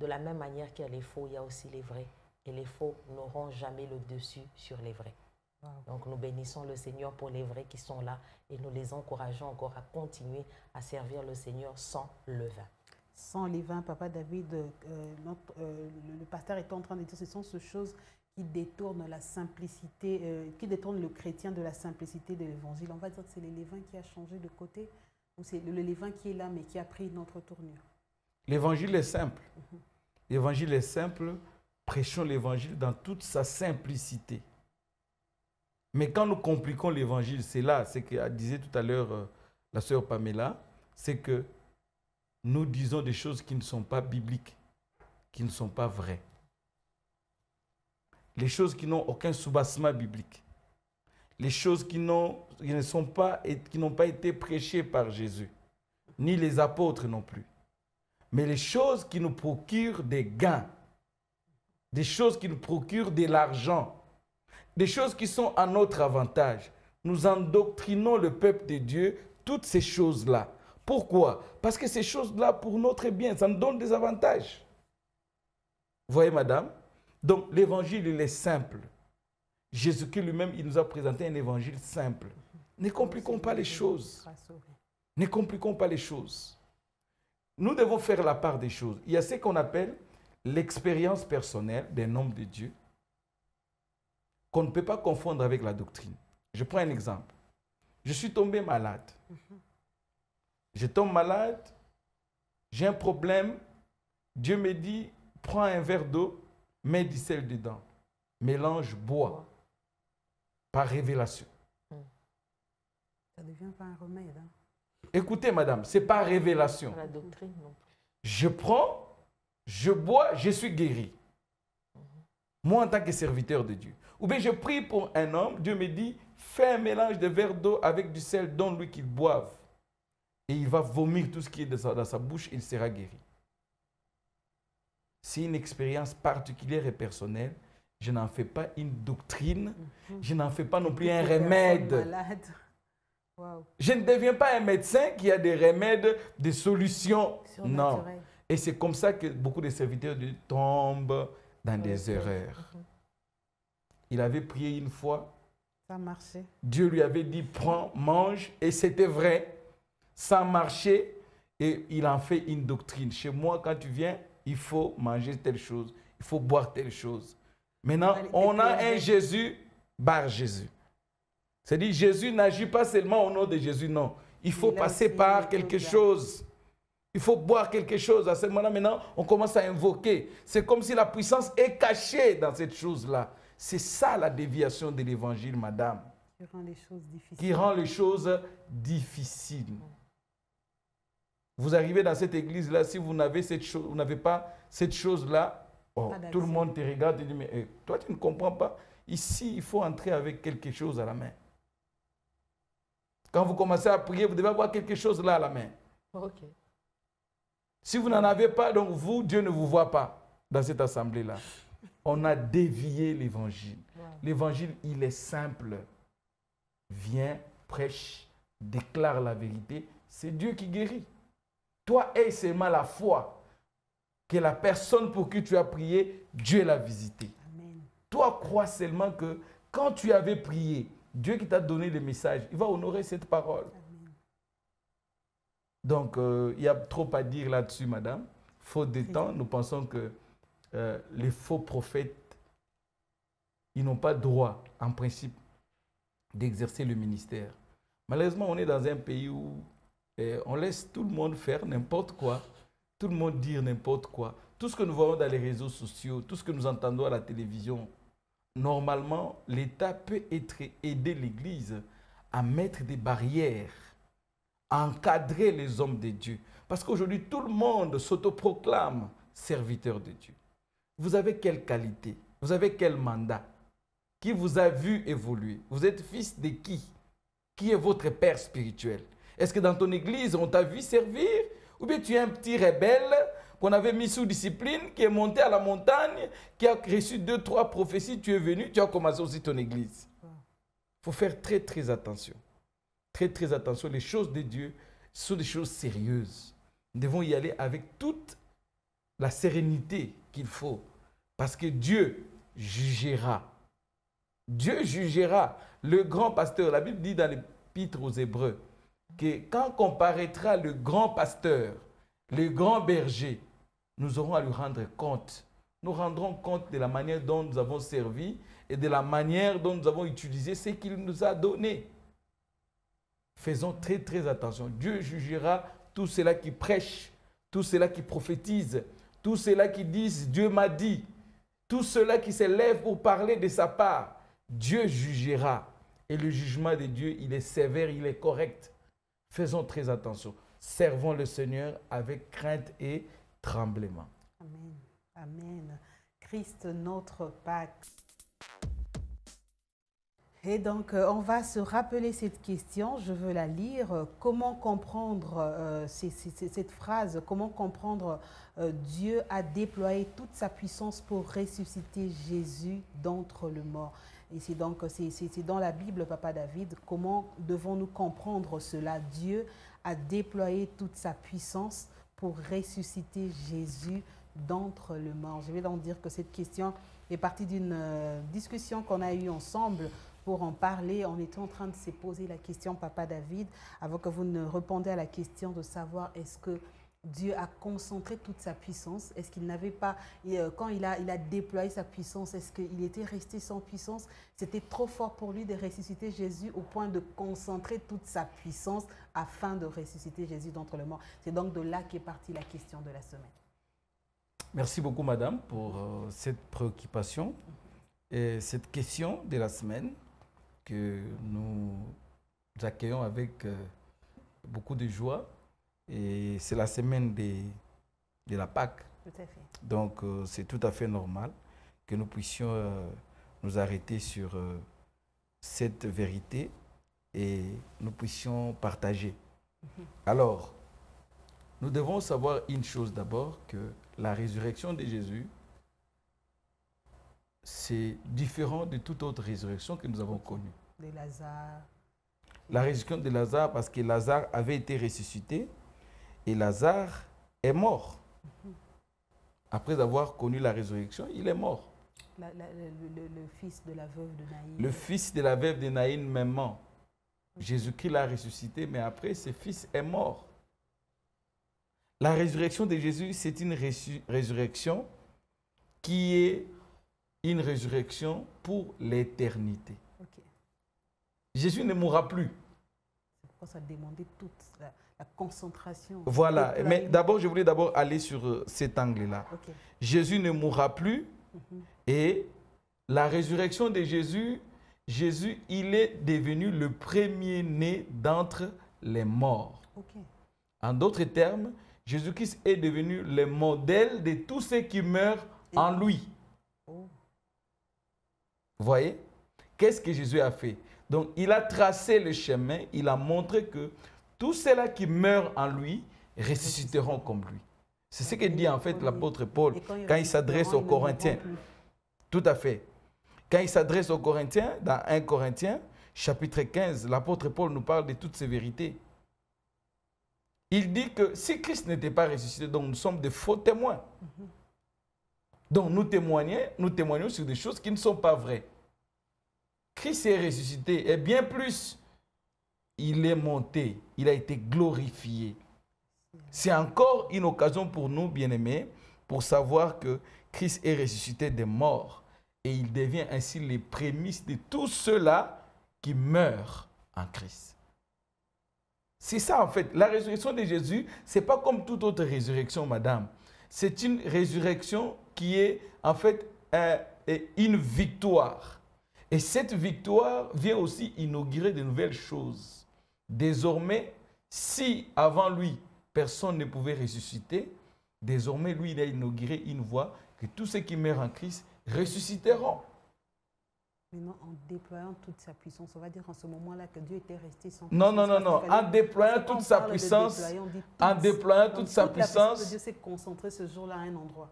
De la même manière qu'il y a les faux, il y a aussi les vrais. Et les faux n'auront jamais le dessus sur les vrais. Wow. Donc nous bénissons le Seigneur pour les vrais qui sont là et nous les encourageons encore à continuer à servir le Seigneur sans levain. Sans levain, Papa David, le pasteur est en train de dire ce sont ces choses qui détournent la simplicité, qui détournent le chrétien de la simplicité de l'évangile. On va dire que c'est le levain qui a changé de côté ou c'est le levain qui est là mais qui a pris une autre tournure. L'évangile est simple. L'évangile est simple. Prêchons l'évangile dans toute sa simplicité. Mais quand nous compliquons l'évangile, c'est là, c'est que disait tout à l'heure la sœur Pamela, c'est que nous disons des choses qui ne sont pas bibliques, qui ne sont pas vraies. Les choses qui n'ont aucun soubassement biblique. Les choses qui n'ont pas été prêchées par Jésus, ni les apôtres non plus. Mais les choses qui nous procurent des gains, des choses qui nous procurent de l'argent, des choses qui sont à notre avantage. Nous endoctrinons le peuple de Dieu, toutes ces choses-là. Pourquoi? Parce que ces choses-là, pour notre bien, ça nous donne des avantages. Vous voyez, madame? Donc, l'évangile, il est simple. Jésus-Christ lui-même, il nous a présenté un évangile simple. Ne compliquons pas les choses. Ne compliquons pas les choses. Nous devons faire la part des choses. Il y a ce qu'on appelle l'expérience personnelle d'un homme de Dieu qu'on ne peut pas confondre avec la doctrine. Je prends un exemple. Je suis tombé malade. Je tombe malade, j'ai un problème. Dieu me dit, prends un verre d'eau, mets du sel dedans. Mélange, bois. Par révélation. Ça ne devient pas un remède. Hein? Écoutez, madame, ce n'est pas révélation. La doctrine, non. Je prends, je bois, je suis guéri. Moi, en tant que serviteur de Dieu. Ou bien je prie pour un homme, Dieu me dit, fais un mélange de verre d'eau avec du sel, donne-lui qu'il boive. Et il va vomir tout ce qui est dans sa bouche, il sera guéri. C'est une expérience particulière et personnelle. Je n'en fais pas une doctrine. Je n'en fais pas non plus un remède. Wow. Je ne deviens pas un médecin qui a des remèdes, des solutions. Non. Et c'est comme ça que beaucoup de serviteurs de Dieu tombent dans des erreurs. Il avait prié une fois. Ça marchait. Dieu lui avait dit, prends, mange. Et c'était vrai. Ça marchait. Et il en fait une doctrine. Chez moi, quand tu viens, il faut manger telle chose. Il faut boire telle chose. Maintenant, on a un Jésus, bar Jésus. C'est-à-dire, Jésus n'agit pas seulement au nom de Jésus, non. Il faut passer par quelque chose. Il faut boire quelque chose. À ce moment-là, maintenant, on commence à invoquer. C'est comme si la puissance est cachée dans cette chose-là. C'est ça la déviation de l'évangile, madame. Qui rend les choses difficiles. Qui rend les choses difficiles. Vous arrivez dans cette église-là, si vous n'avez pas cette chose-là, oh, tout le monde te regarde et dit, mais toi, tu ne comprends pas. Ici, il faut entrer avec quelque chose à la main. Quand vous commencez à prier, vous devez avoir quelque chose là à la main. Okay. Si vous n'en avez pas, donc vous, Dieu ne vous voit pas dans cette assemblée-là. On a dévié l'évangile. Wow. L'évangile, il est simple. Viens, prêche, déclare la vérité. C'est Dieu qui guérit. Toi, aie seulement la foi que la personne pour qui tu as prié, Dieu l'a visité. Amen. Toi, crois seulement que quand tu avais prié, Dieu qui t'a donné le message, il va honorer cette parole. Amen. Donc, il y a trop à dire là-dessus, madame. Faute de temps, nous pensons que les faux prophètes, ils n'ont pas droit, en principe, d'exercer le ministère. Malheureusement, on est dans un pays où on laisse tout le monde faire n'importe quoi, tout le monde dire n'importe quoi. Tout ce que nous voyons dans les réseaux sociaux, tout ce que nous entendons à la télévision, normalement, l'État peut aider l'Église à mettre des barrières, à encadrer les hommes de Dieu. Parce qu'aujourd'hui, tout le monde s'autoproclame serviteur de Dieu. Vous avez quelle qualité? Vous avez quel mandat? Qui vous a vu évoluer? Vous êtes fils de qui? Qui est votre père spirituel? Est-ce que dans ton église, on t'a vu servir? Ou bien tu es un petit rebelle qu'on avait mis sous discipline, qui est monté à la montagne, qui a reçu 2, 3 prophéties, tu es venu, tu as commencé aussi ton église. Il faut faire très, très attention. Très, très attention. Les choses de Dieu sont des choses sérieuses. Nous devons y aller avec toute la sérénité qu'il faut. Parce que Dieu jugera. Dieu jugera. Le grand pasteur, la Bible dit dans l'Épître aux Hébreux, que quand comparaîtra le grand pasteur, le grand berger, nous aurons à lui rendre compte. Nous rendrons compte de la manière dont nous avons servi et de la manière dont nous avons utilisé ce qu'il nous a donné. Faisons très très attention. Dieu jugera tous ceux-là qui prêchent, tous ceux-là qui prophétisent, tous ceux-là qui disent « Dieu m'a dit », tous ceux-là qui se lèvent pour parler de sa part. Dieu jugera. Et le jugement de Dieu, il est sévère, il est correct. Faisons très attention. Servons le Seigneur avec crainte et tremblement. Amen. Amen. Christ, notre Pâque. Et donc, on va se rappeler cette question. Je veux la lire. Comment comprendre cette phrase? Comment comprendre Dieu a déployé toute sa puissance pour ressusciter Jésus d'entre les morts? Et c'est donc, c'est dans la Bible, Papa David. Comment devons-nous comprendre cela? Dieu a déployé toute sa puissance pour ressusciter Jésus d'entre les morts. Je vais donc dire que cette question est partie d'une discussion qu'on a eue ensemble. Pour en parler, on était en train de se poser la question, Papa David, avant que vous ne répondiez à la question de savoir est-ce que Dieu a concentré toute sa puissance? Est-ce qu'il n'avait pas, quand il a déployé sa puissance, est-ce qu'il était resté sans puissance? C'était trop fort pour lui de ressusciter Jésus au point de concentrer toute sa puissance afin de ressusciter Jésus d'entre les morts. C'est donc de là qu'est partie la question de la semaine. Merci beaucoup, madame, pour cette préoccupation et cette question de la semaine que nous accueillons avec beaucoup de joie. Et c'est la semaine de la Pâque. Tout à fait. Donc, c'est tout à fait normal que nous puissions nous arrêter sur cette vérité et nous puissions partager. Alors, nous devons savoir une chose d'abord, que la résurrection de Jésus, c'est différent de toute autre résurrection que nous avons connue. De Lazare. La résurrection de Lazare, parce que Lazare avait été ressuscité et Lazare est mort. Après avoir connu la résurrection, il est mort. Le fils de la veuve de Naïn. Le fils de la veuve de Naïn même. Jésus-Christ l'a ressuscité, mais après, ce fils est mort. La résurrection de Jésus, c'est une résurrection qui est une résurrection pour l'éternité. Okay. Jésus ne mourra plus. C'est pourquoi ça demandait toute la concentration. Voilà, mais d'abord, je voulais d'abord aller sur cet angle-là. Okay. Jésus ne mourra plus et la résurrection de Jésus, Jésus, il est devenu le premier-né d'entre les morts. Okay. En d'autres termes, Jésus-Christ est devenu le modèle de tous ceux qui meurent en lui. Oh. Vous voyez? Qu'est-ce que Jésus a fait? Donc, il a tracé le chemin, il a montré que tous ceux-là qui meurent en lui ressusciteront comme lui. C'est ce que dit en fait l'apôtre Paul quand il s'adresse aux Corinthiens. Tout à fait. Quand il s'adresse aux Corinthiens, dans 1 Corinthiens, chapitre 15, l'apôtre Paul nous parle de toutes ces vérités. il dit que si Christ n'était pas ressuscité, donc nous sommes des faux témoins. Donc nous témoignons sur des choses qui ne sont pas vraies. Christ est ressuscité et bien plus, il est monté, il a été glorifié. C'est encore une occasion pour nous, bien-aimés, pour savoir que Christ est ressuscité des morts et il devient ainsi les prémices de tous ceux-là qui meurent en Christ. C'est ça en fait, la résurrection de Jésus, ce n'est pas comme toute autre résurrection, madame. C'est une résurrection qui est en fait une victoire. Et cette victoire vient aussi inaugurer de nouvelles choses. Désormais, si avant lui, personne ne pouvait ressusciter, désormais, lui, il a inauguré une voie que tous ceux qui meurent en Christ ressusciteront. Maintenant, en déployant toute sa puissance, on va dire en ce moment-là que Dieu était resté sans puissance. Non. En déployant toute sa puissance, Dieu s'est concentré ce jour-là à un endroit.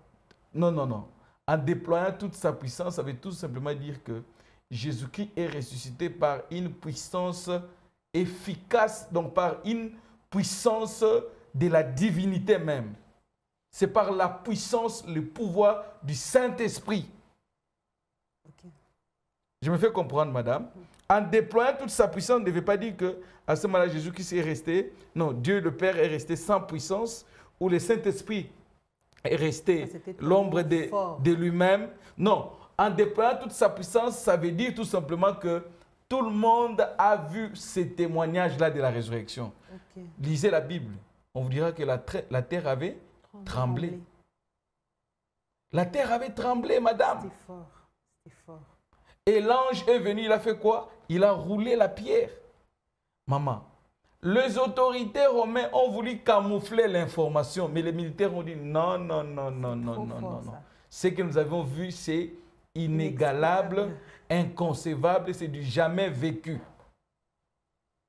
Non. En déployant toute sa puissance, ça veut tout simplement dire que Jésus-Christ est ressuscité par une puissance efficace, donc par une puissance de la divinité même. C'est par la puissance, le pouvoir du Saint-Esprit. Okay. Je me fais comprendre, madame. En déployant toute sa puissance, ne devait pas dire qu'à ce moment-là, Jésus-Christ est resté. Non, Dieu le Père est resté sans puissance, ou le Saint-Esprit est resté l'ombre de lui-même. Non, en déployant toute sa puissance, ça veut dire tout simplement que tout le monde a vu ces témoignages-là de la résurrection. Okay. Lisez la Bible. On vous dira que la terre avait tremblé. La terre avait tremblé, madame. C'était fort. C'était fort. Et l'ange est venu, il a fait quoi? Il a roulé la pierre. Maman, les autorités romaines ont voulu camoufler l'information, mais les militaires ont dit non. Ce que nous avons vu, c'est inégalable, inconcevable, c'est du jamais vécu.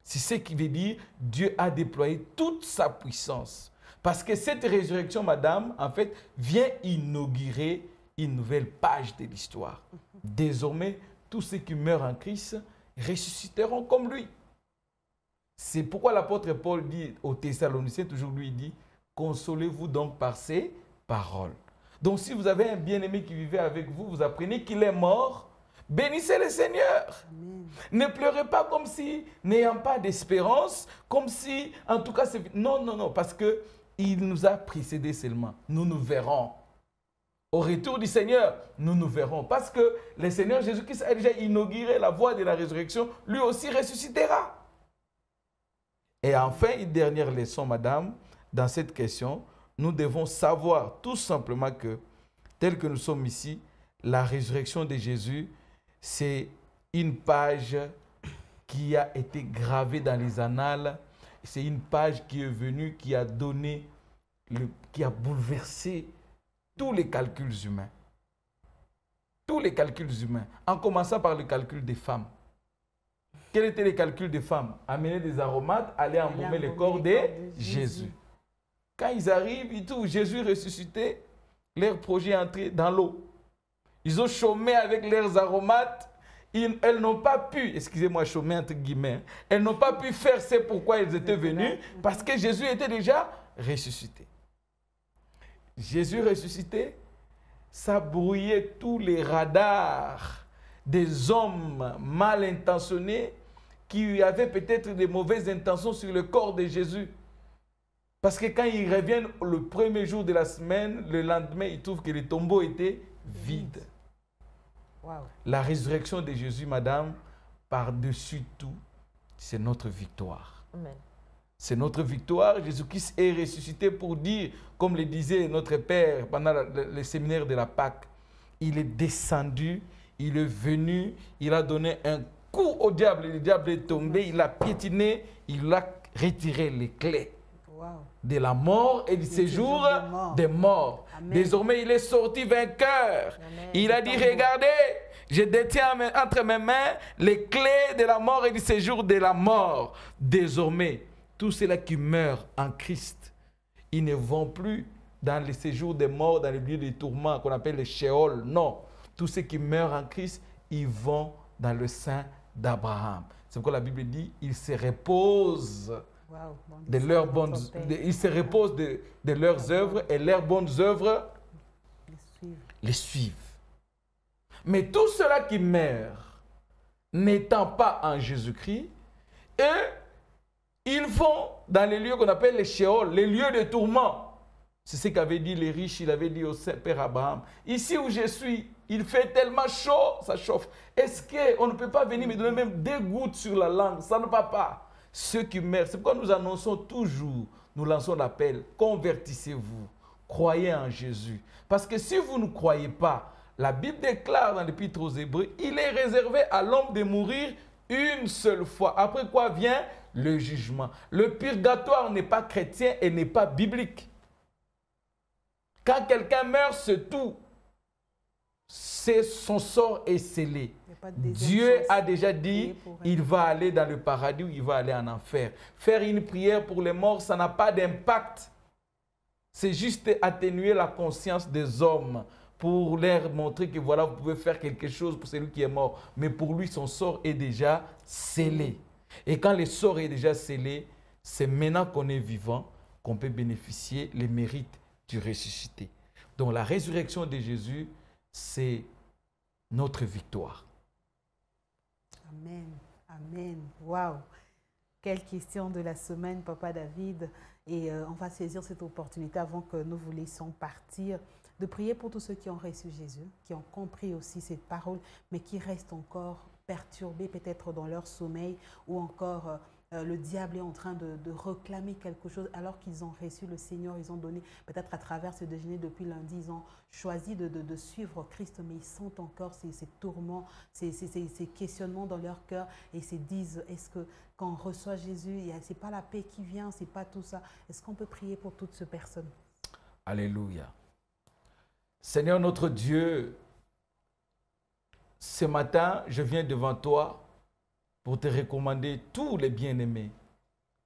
C'est ce qui veut dire Dieu a déployé toute sa puissance. Parce que cette résurrection, madame, en fait, vient inaugurer une nouvelle page de l'histoire. Désormais, tous ceux qui meurent en Christ ressusciteront comme lui. C'est pourquoi l'apôtre Paul dit aux Thessaloniciens, toujours lui dit, consolez-vous donc par ces paroles. Donc si vous avez un bien-aimé qui vivait avec vous, vous apprenez qu'il est mort, bénissez le Seigneur. Amen. Ne pleurez pas comme si, n'ayant pas d'espérance, comme si, en tout cas, c'est... Non, parce qu'il nous a précédés seulement. Nous verrons. Au retour du Seigneur, nous verrons. Parce que le Seigneur Jésus-Christ a déjà inauguré la voie de la résurrection, lui aussi ressuscitera. Et enfin, une dernière leçon, madame, dans cette question, nous devons savoir tout simplement que, tel que nous sommes ici, la résurrection de Jésus, c'est une page qui a été gravée dans les annales. C'est une page qui est venue, qui a donné, qui a bouleversé tous les calculs humains. Tous les calculs humains, en commençant par le calcul des femmes. Quels étaient les calculs des femmes? Amener des aromates, aller embaumer le corps de Jésus. Quand ils arrivent, ils trouvent Jésus ressuscité, leur projet est entré dans l'eau. Ils ont chômé avec leurs aromates. Elles n'ont pas pu, excusez-moi, chômer entre guillemets, elles n'ont pas pu faire ce pourquoi elles étaient venues, parce que Jésus était déjà ressuscité. Jésus ressuscité, ça brouillait tous les radars des hommes mal intentionnés qui avaient peut-être des mauvaises intentions sur le corps de Jésus. Parce que quand ils reviennent le premier jour de la semaine, le lendemain, ils trouvent que les tombeaux étaient vides. Wow. La résurrection de Jésus, madame, par-dessus tout, c'est notre victoire. Amen. C'est notre victoire. Jésus-Christ est ressuscité pour dire, comme le disait notre Père pendant le séminaire de la Pâque, il est descendu, il est venu, il a donné un coup au diable, le diable est tombé, il a piétiné, il a retiré les clés. Wow. De la mort et du séjour des morts. Amen. Désormais, il est sorti vainqueur. Amen. Il a dit, regardez, je détiens entre mes mains les clés de la mort et du séjour de la mort. Désormais, tous ceux-là qui meurent en Christ, ils ne vont plus dans le séjour des morts, dans les lieux de tourment qu'on appelle le Sheol. Non, tous ceux qui meurent en Christ, ils vont dans le sein d'Abraham. C'est pourquoi la Bible dit, ils se reposent Wow. De leurs bonnes, ils se reposent de leurs œuvres et leurs bonnes œuvres les suivent. Mais tout cela qui meurt, n'étant pas en Jésus-Christ, ils vont dans les lieux qu'on appelle les Sheol, les lieux de tourment. C'est ce qu'avaient dit les riches, il avait dit au Père Abraham. Ici où je suis, il fait tellement chaud, ça chauffe. Est-ce qu'on ne peut pas venir me donner même des gouttes sur la langue? Ça ne va pas. Ceux qui meurent, c'est pourquoi nous annonçons toujours, nous lançons l'appel, convertissez-vous, croyez en Jésus. Parce que si vous ne croyez pas, la Bible déclare dans l'Épître aux Hébreux, il est réservé à l'homme de mourir une seule fois. Après quoi vient le jugement. Le purgatoire n'est pas chrétien et n'est pas biblique. Quand quelqu'un meurt, c'est tout. Son sort est scellé. Dieu a déjà dit, il va aller dans le paradis ou il va aller en enfer. Faire une prière pour les morts, ça n'a pas d'impact. C'est juste atténuer la conscience des hommes pour leur montrer que voilà, vous pouvez faire quelque chose pour celui qui est mort. Mais pour lui, son sort est déjà scellé. Et quand le sort est déjà scellé, c'est maintenant qu'on est vivant qu'on peut bénéficier les mérites du ressuscité. Donc la résurrection de Jésus, c'est notre victoire. Amen. Amen. Waouh. Quelle question de la semaine, Papa David. Et on va saisir cette opportunité avant que nous vous laissions partir, de prier pour tous ceux qui ont reçu Jésus, qui ont compris aussi cette parole, mais qui restent encore perturbés peut-être dans leur sommeil, ou encore le diable est en train de réclamer quelque chose alors qu'ils ont reçu le Seigneur, ils ont donné, peut-être à travers ce déjeuner depuis lundi, ils ont choisi de suivre Christ, mais ils sentent encore ces tourments, ces questionnements dans leur cœur et se disent, est-ce que quand on reçoit Jésus, ce n'est pas la paix qui vient, ce n'est pas tout ça. Est-ce qu'on peut prier pour toutes ces personnes? Alléluia. Seigneur notre Dieu, ce matin, je viens devant toi pour te recommander tous les bien-aimés,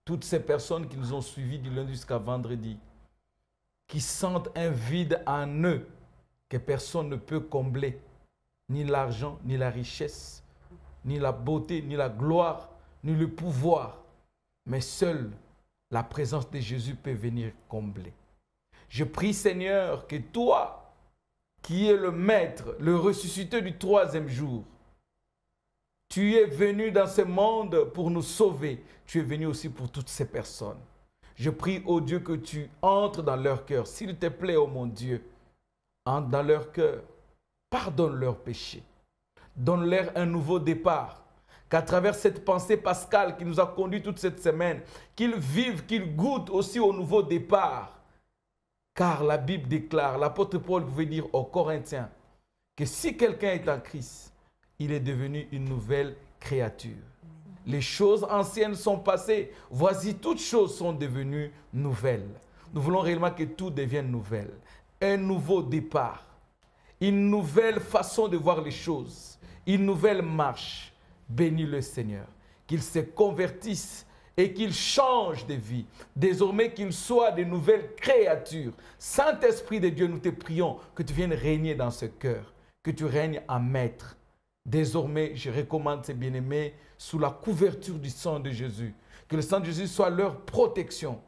toutes ces personnes qui nous ont suivis du lundi jusqu'à vendredi, qui sentent un vide en eux que personne ne peut combler, ni l'argent, ni la richesse, ni la beauté, ni la gloire, ni le pouvoir, mais seule la présence de Jésus peut venir combler. Je prie, Seigneur, que toi, qui es le Maître, le ressuscité du troisième jour, tu es venu dans ce monde pour nous sauver. Tu es venu aussi pour toutes ces personnes. Je prie, ô Dieu, que tu entres dans leur cœur. S'il te plaît, ô mon Dieu, entre dans leur cœur. Pardonne leurs péchés. Donne-leur un nouveau départ. Qu'à travers cette pensée pascale qui nous a conduit toute cette semaine, qu'ils vivent, qu'ils goûtent aussi au nouveau départ. Car la Bible déclare, l'apôtre Paul pouvait dire aux Corinthiens, que si quelqu'un est en Christ, il est devenu une nouvelle créature. Les choses anciennes sont passées. Voici, toutes choses sont devenues nouvelles. Nous voulons réellement que tout devienne nouvelle. Un nouveau départ. Une nouvelle façon de voir les choses. Une nouvelle marche. Bénis le Seigneur. Qu'il se convertisse et qu'il change de vie. Désormais, qu'il soit de nouvelles créatures. Saint-Esprit de Dieu, nous te prions que tu viennes régner dans ce cœur. Que tu règnes en maître. Désormais, je recommande ces bien-aimés sous la couverture du sang de Jésus. Que le sang de Jésus soit leur protection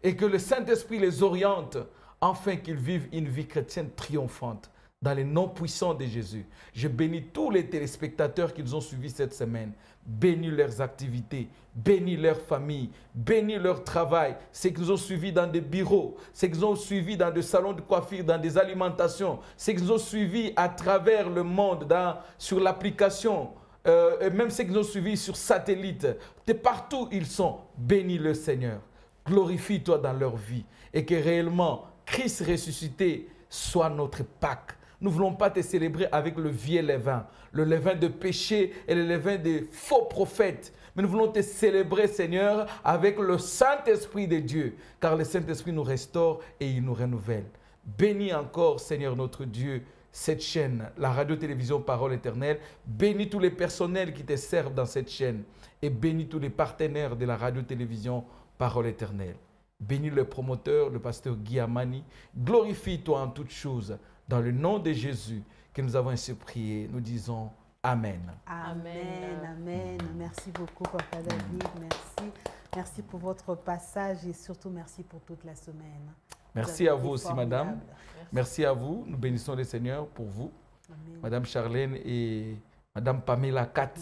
et que le Saint-Esprit les oriente afin qu'ils vivent une vie chrétienne triomphante dans les noms puissants de Jésus. Je bénis tous les téléspectateurs qui nous ont suivis cette semaine. Bénis leurs activités, bénis leurs familles, bénis leur travail. Ceux qui nous ont suivis dans des bureaux, ceux qui nous ont suivis dans des salons de coiffure, dans des alimentations, ceux qui nous ont suivis à travers le monde, sur l'application, et même ceux qui nous ont suivis sur satellite. De partout ils sont, bénis le Seigneur. Glorifie-toi dans leur vie et que réellement Christ ressuscité soit notre Pâques. Nous ne voulons pas te célébrer avec le vieux levain, le levain de péché et le levain des faux prophètes. Mais nous voulons te célébrer, Seigneur, avec le Saint-Esprit de Dieu, car le Saint-Esprit nous restaure et il nous renouvelle. Bénis encore, Seigneur notre Dieu, cette chaîne, la radio-télévision Parole Éternelle. Bénis tous les personnels qui te servent dans cette chaîne et bénis tous les partenaires de la radio-télévision Parole Éternelle. Bénis le promoteur, le pasteur Guy Amani. Glorifie-toi en toutes choses. Dans le nom de Jésus que nous avons ainsi prié, nous disons Amen. Amen, amen. Merci beaucoup, Papa David. Merci. Merci pour votre passage et surtout merci pour toute la semaine. Merci à vous aussi, madame. Merci à vous. Nous bénissons le Seigneur pour vous. Amen. Madame Charlène et Madame Pamela Kat.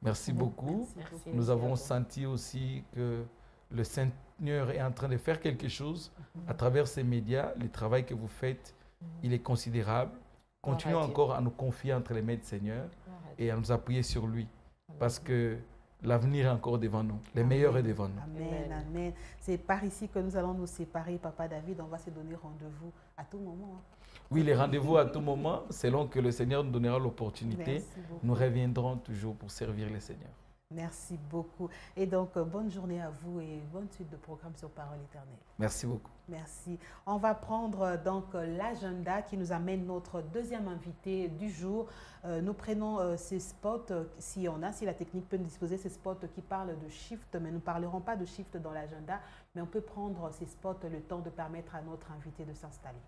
Merci beaucoup. Merci. Nous avons senti aussi que le Seigneur est en train de faire quelque chose à travers ces médias. Le travail que vous faites, il est considérable. Continuons encore à nous confier entre les mains du Seigneur et à nous appuyer sur lui. Parce que l'avenir est encore devant nous. Le meilleur est devant nous. Amen, amen. C'est par ici que nous allons nous séparer, Papa David. On va se donner rendez-vous à tout moment. Oui, les rendez-vous à tout moment, selon que le Seigneur nous donnera l'opportunité. Nous reviendrons toujours pour servir le Seigneur. Merci beaucoup. Et donc, bonne journée à vous et bonne suite de programme sur Parole Éternelle. Merci beaucoup. Merci. On va prendre donc l'agenda qui nous amène notre deuxième invité du jour. Nous prenons ces spots, si la technique peut nous disposer ces spots qui parlent de shift, mais nous ne parlerons pas de shift dans l'agenda, mais on peut prendre ces spots le temps de permettre à notre invité de s'installer.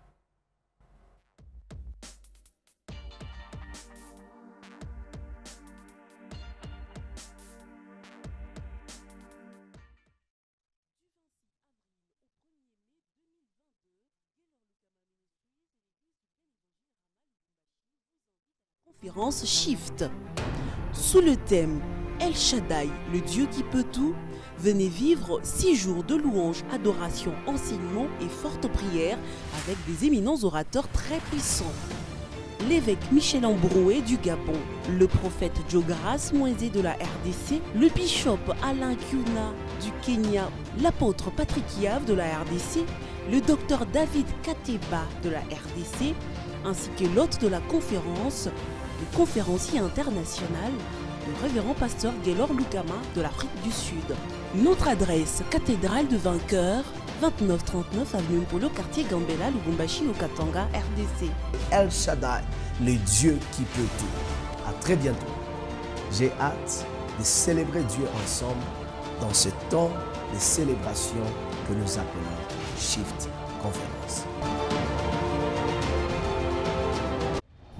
Conférence Shift. Sous le thème El Shaddai, le Dieu qui peut tout, venez vivre 6 jours de louanges, adoration, enseignement et fortes prières avec des éminents orateurs très puissants. L'évêque Michel Ambroué du Gabon, le prophète Jogaras Moïse de la RDC, le bishop Alain Kiuna du Kenya, l'apôtre Patrick Yav de la RDC, le docteur David Kateba de la RDC, ainsi que l'hôte de la conférence, le conférencier international, le révérend pasteur Gaylor Lukama de l'Afrique du Sud. Notre adresse, cathédrale de Vainqueurs, 2939 avenue Mpolo, quartier Gambela, Lubumbashi, au Katanga, RDC. El Shaddai, le Dieu qui peut tout. À très bientôt. J'ai hâte de célébrer Dieu ensemble dans ce temps de célébration que nous appelons Shift Conférence.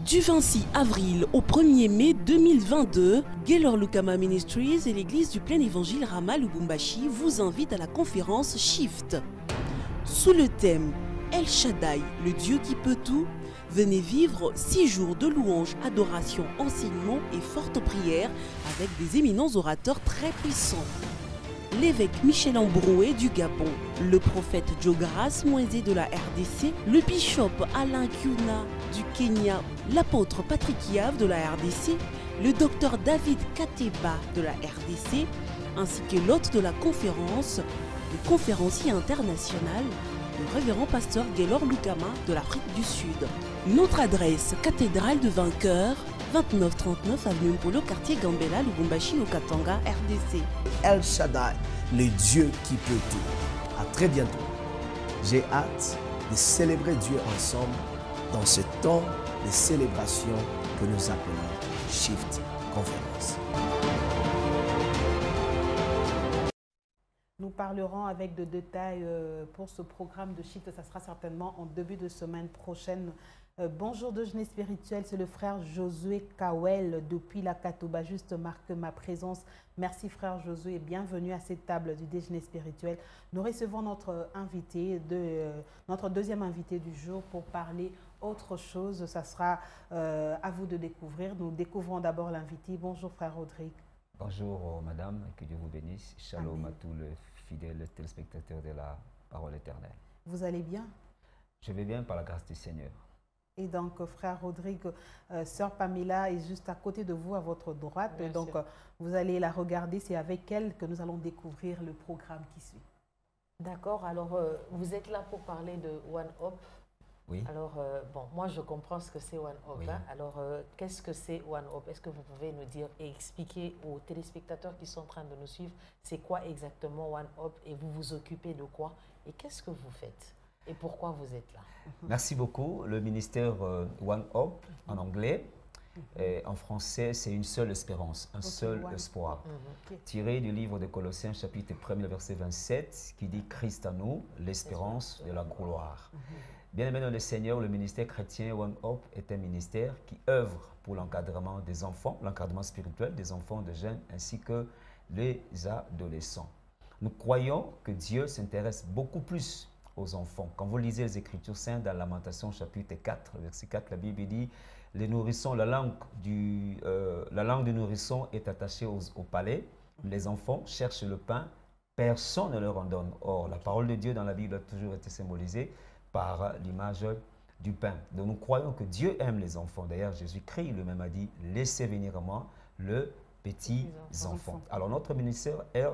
Du 26 avril au 1er mai 2022, Gaylor Lukama Ministries et l'église du plein évangile Rama Lubumbashi vous invitent à la conférence Shift. Sous le thème El Shaddai, le Dieu qui peut tout, venez vivre 6 jours de louanges, adoration, enseignement et fortes prières avec des éminents orateurs très puissants. L'évêque Michel Ambroué du Gabon, le prophète Jogaras Moïse de la RDC, le bishop Alain Kiuna du Kenya, l'apôtre Patrick Yav de la RDC, le docteur David Kateba de la RDC, ainsi que l'hôte de la conférence, le conférencier international, le révérend pasteur Gaylor Lukama de l'Afrique du Sud. Notre adresse, cathédrale de Vainqueurs, 2939 avenue Mpolo, quartier Gambela, Lubumbashi, au Katanga, RDC. El Shaddai, le Dieu qui peut tout. À très bientôt. J'ai hâte de célébrer Dieu ensemble dans ce temps de célébration que nous appelons Shift Conférence. Nous parlerons avec de détails pour ce programme de Shift. Ça sera certainement en début de semaine prochaine. Bonjour de Jeunesse Spirituelle, c'est le frère Josué Kawel depuis la Katoba. Juste marque ma présence. Merci frère Josué et bienvenue à cette table du déjeuner spirituel. Nous recevons notre deuxième invité du jour pour parler autre chose. Ça sera à vous de découvrir. Nous découvrons d'abord l'invité. Bonjour frère Rodrigue. Bonjour madame, que Dieu vous bénisse. Shalom Amen. à tous les fidèles téléspectateurs de la Parole Éternelle. Vous allez bien? Je vais bien par la grâce du Seigneur. Et donc, frère Rodrigue, sœur Pamela est juste à côté de vous, à votre droite. Bien donc, sûr. vous allez la regarder. C'est avec elle que nous allons découvrir le programme qui suit. D'accord, alors vous êtes là pour parler de One Hope. Oui. Alors, bon, moi je comprends ce que c'est One Hope. Oui. Hein. Alors, qu'est-ce que c'est One Hope? Est-ce que vous pouvez nous dire et expliquer aux téléspectateurs qui sont en train de nous suivre, c'est quoi exactement One Hope et vous vous occupez de quoi et qu'est-ce que vous faites et pourquoi vous êtes là? Merci beaucoup. Le ministère One Hope en anglais, en français, c'est une seule espérance, un seul espoir. Tiré du livre de Colossiens, chapitre 1er, verset 27, qui dit Christ à nous, l'espérance de la gloire. Bien-aimé dans le Seigneur, le ministère chrétien One Hope est un ministère qui œuvre pour l'encadrement des enfants, l'encadrement spirituel des enfants, des jeunes, ainsi que les adolescents. Nous croyons que Dieu s'intéresse beaucoup plus aux enfants. Quand vous lisez les Écritures saintes dans Lamentation chapitre 4, verset 4, la Bible dit « Les nourrissons, la langue du nourrisson est attachée au palais. Les enfants cherchent le pain, personne ne leur en donne. » Or, la parole de Dieu dans la Bible a toujours été symbolisée par l'image du pain. Donc nous croyons que Dieu aime les enfants. D'ailleurs, Jésus-Christ lui-même a dit « Laissez venir à moi le petit enfant ». Alors notre ministère est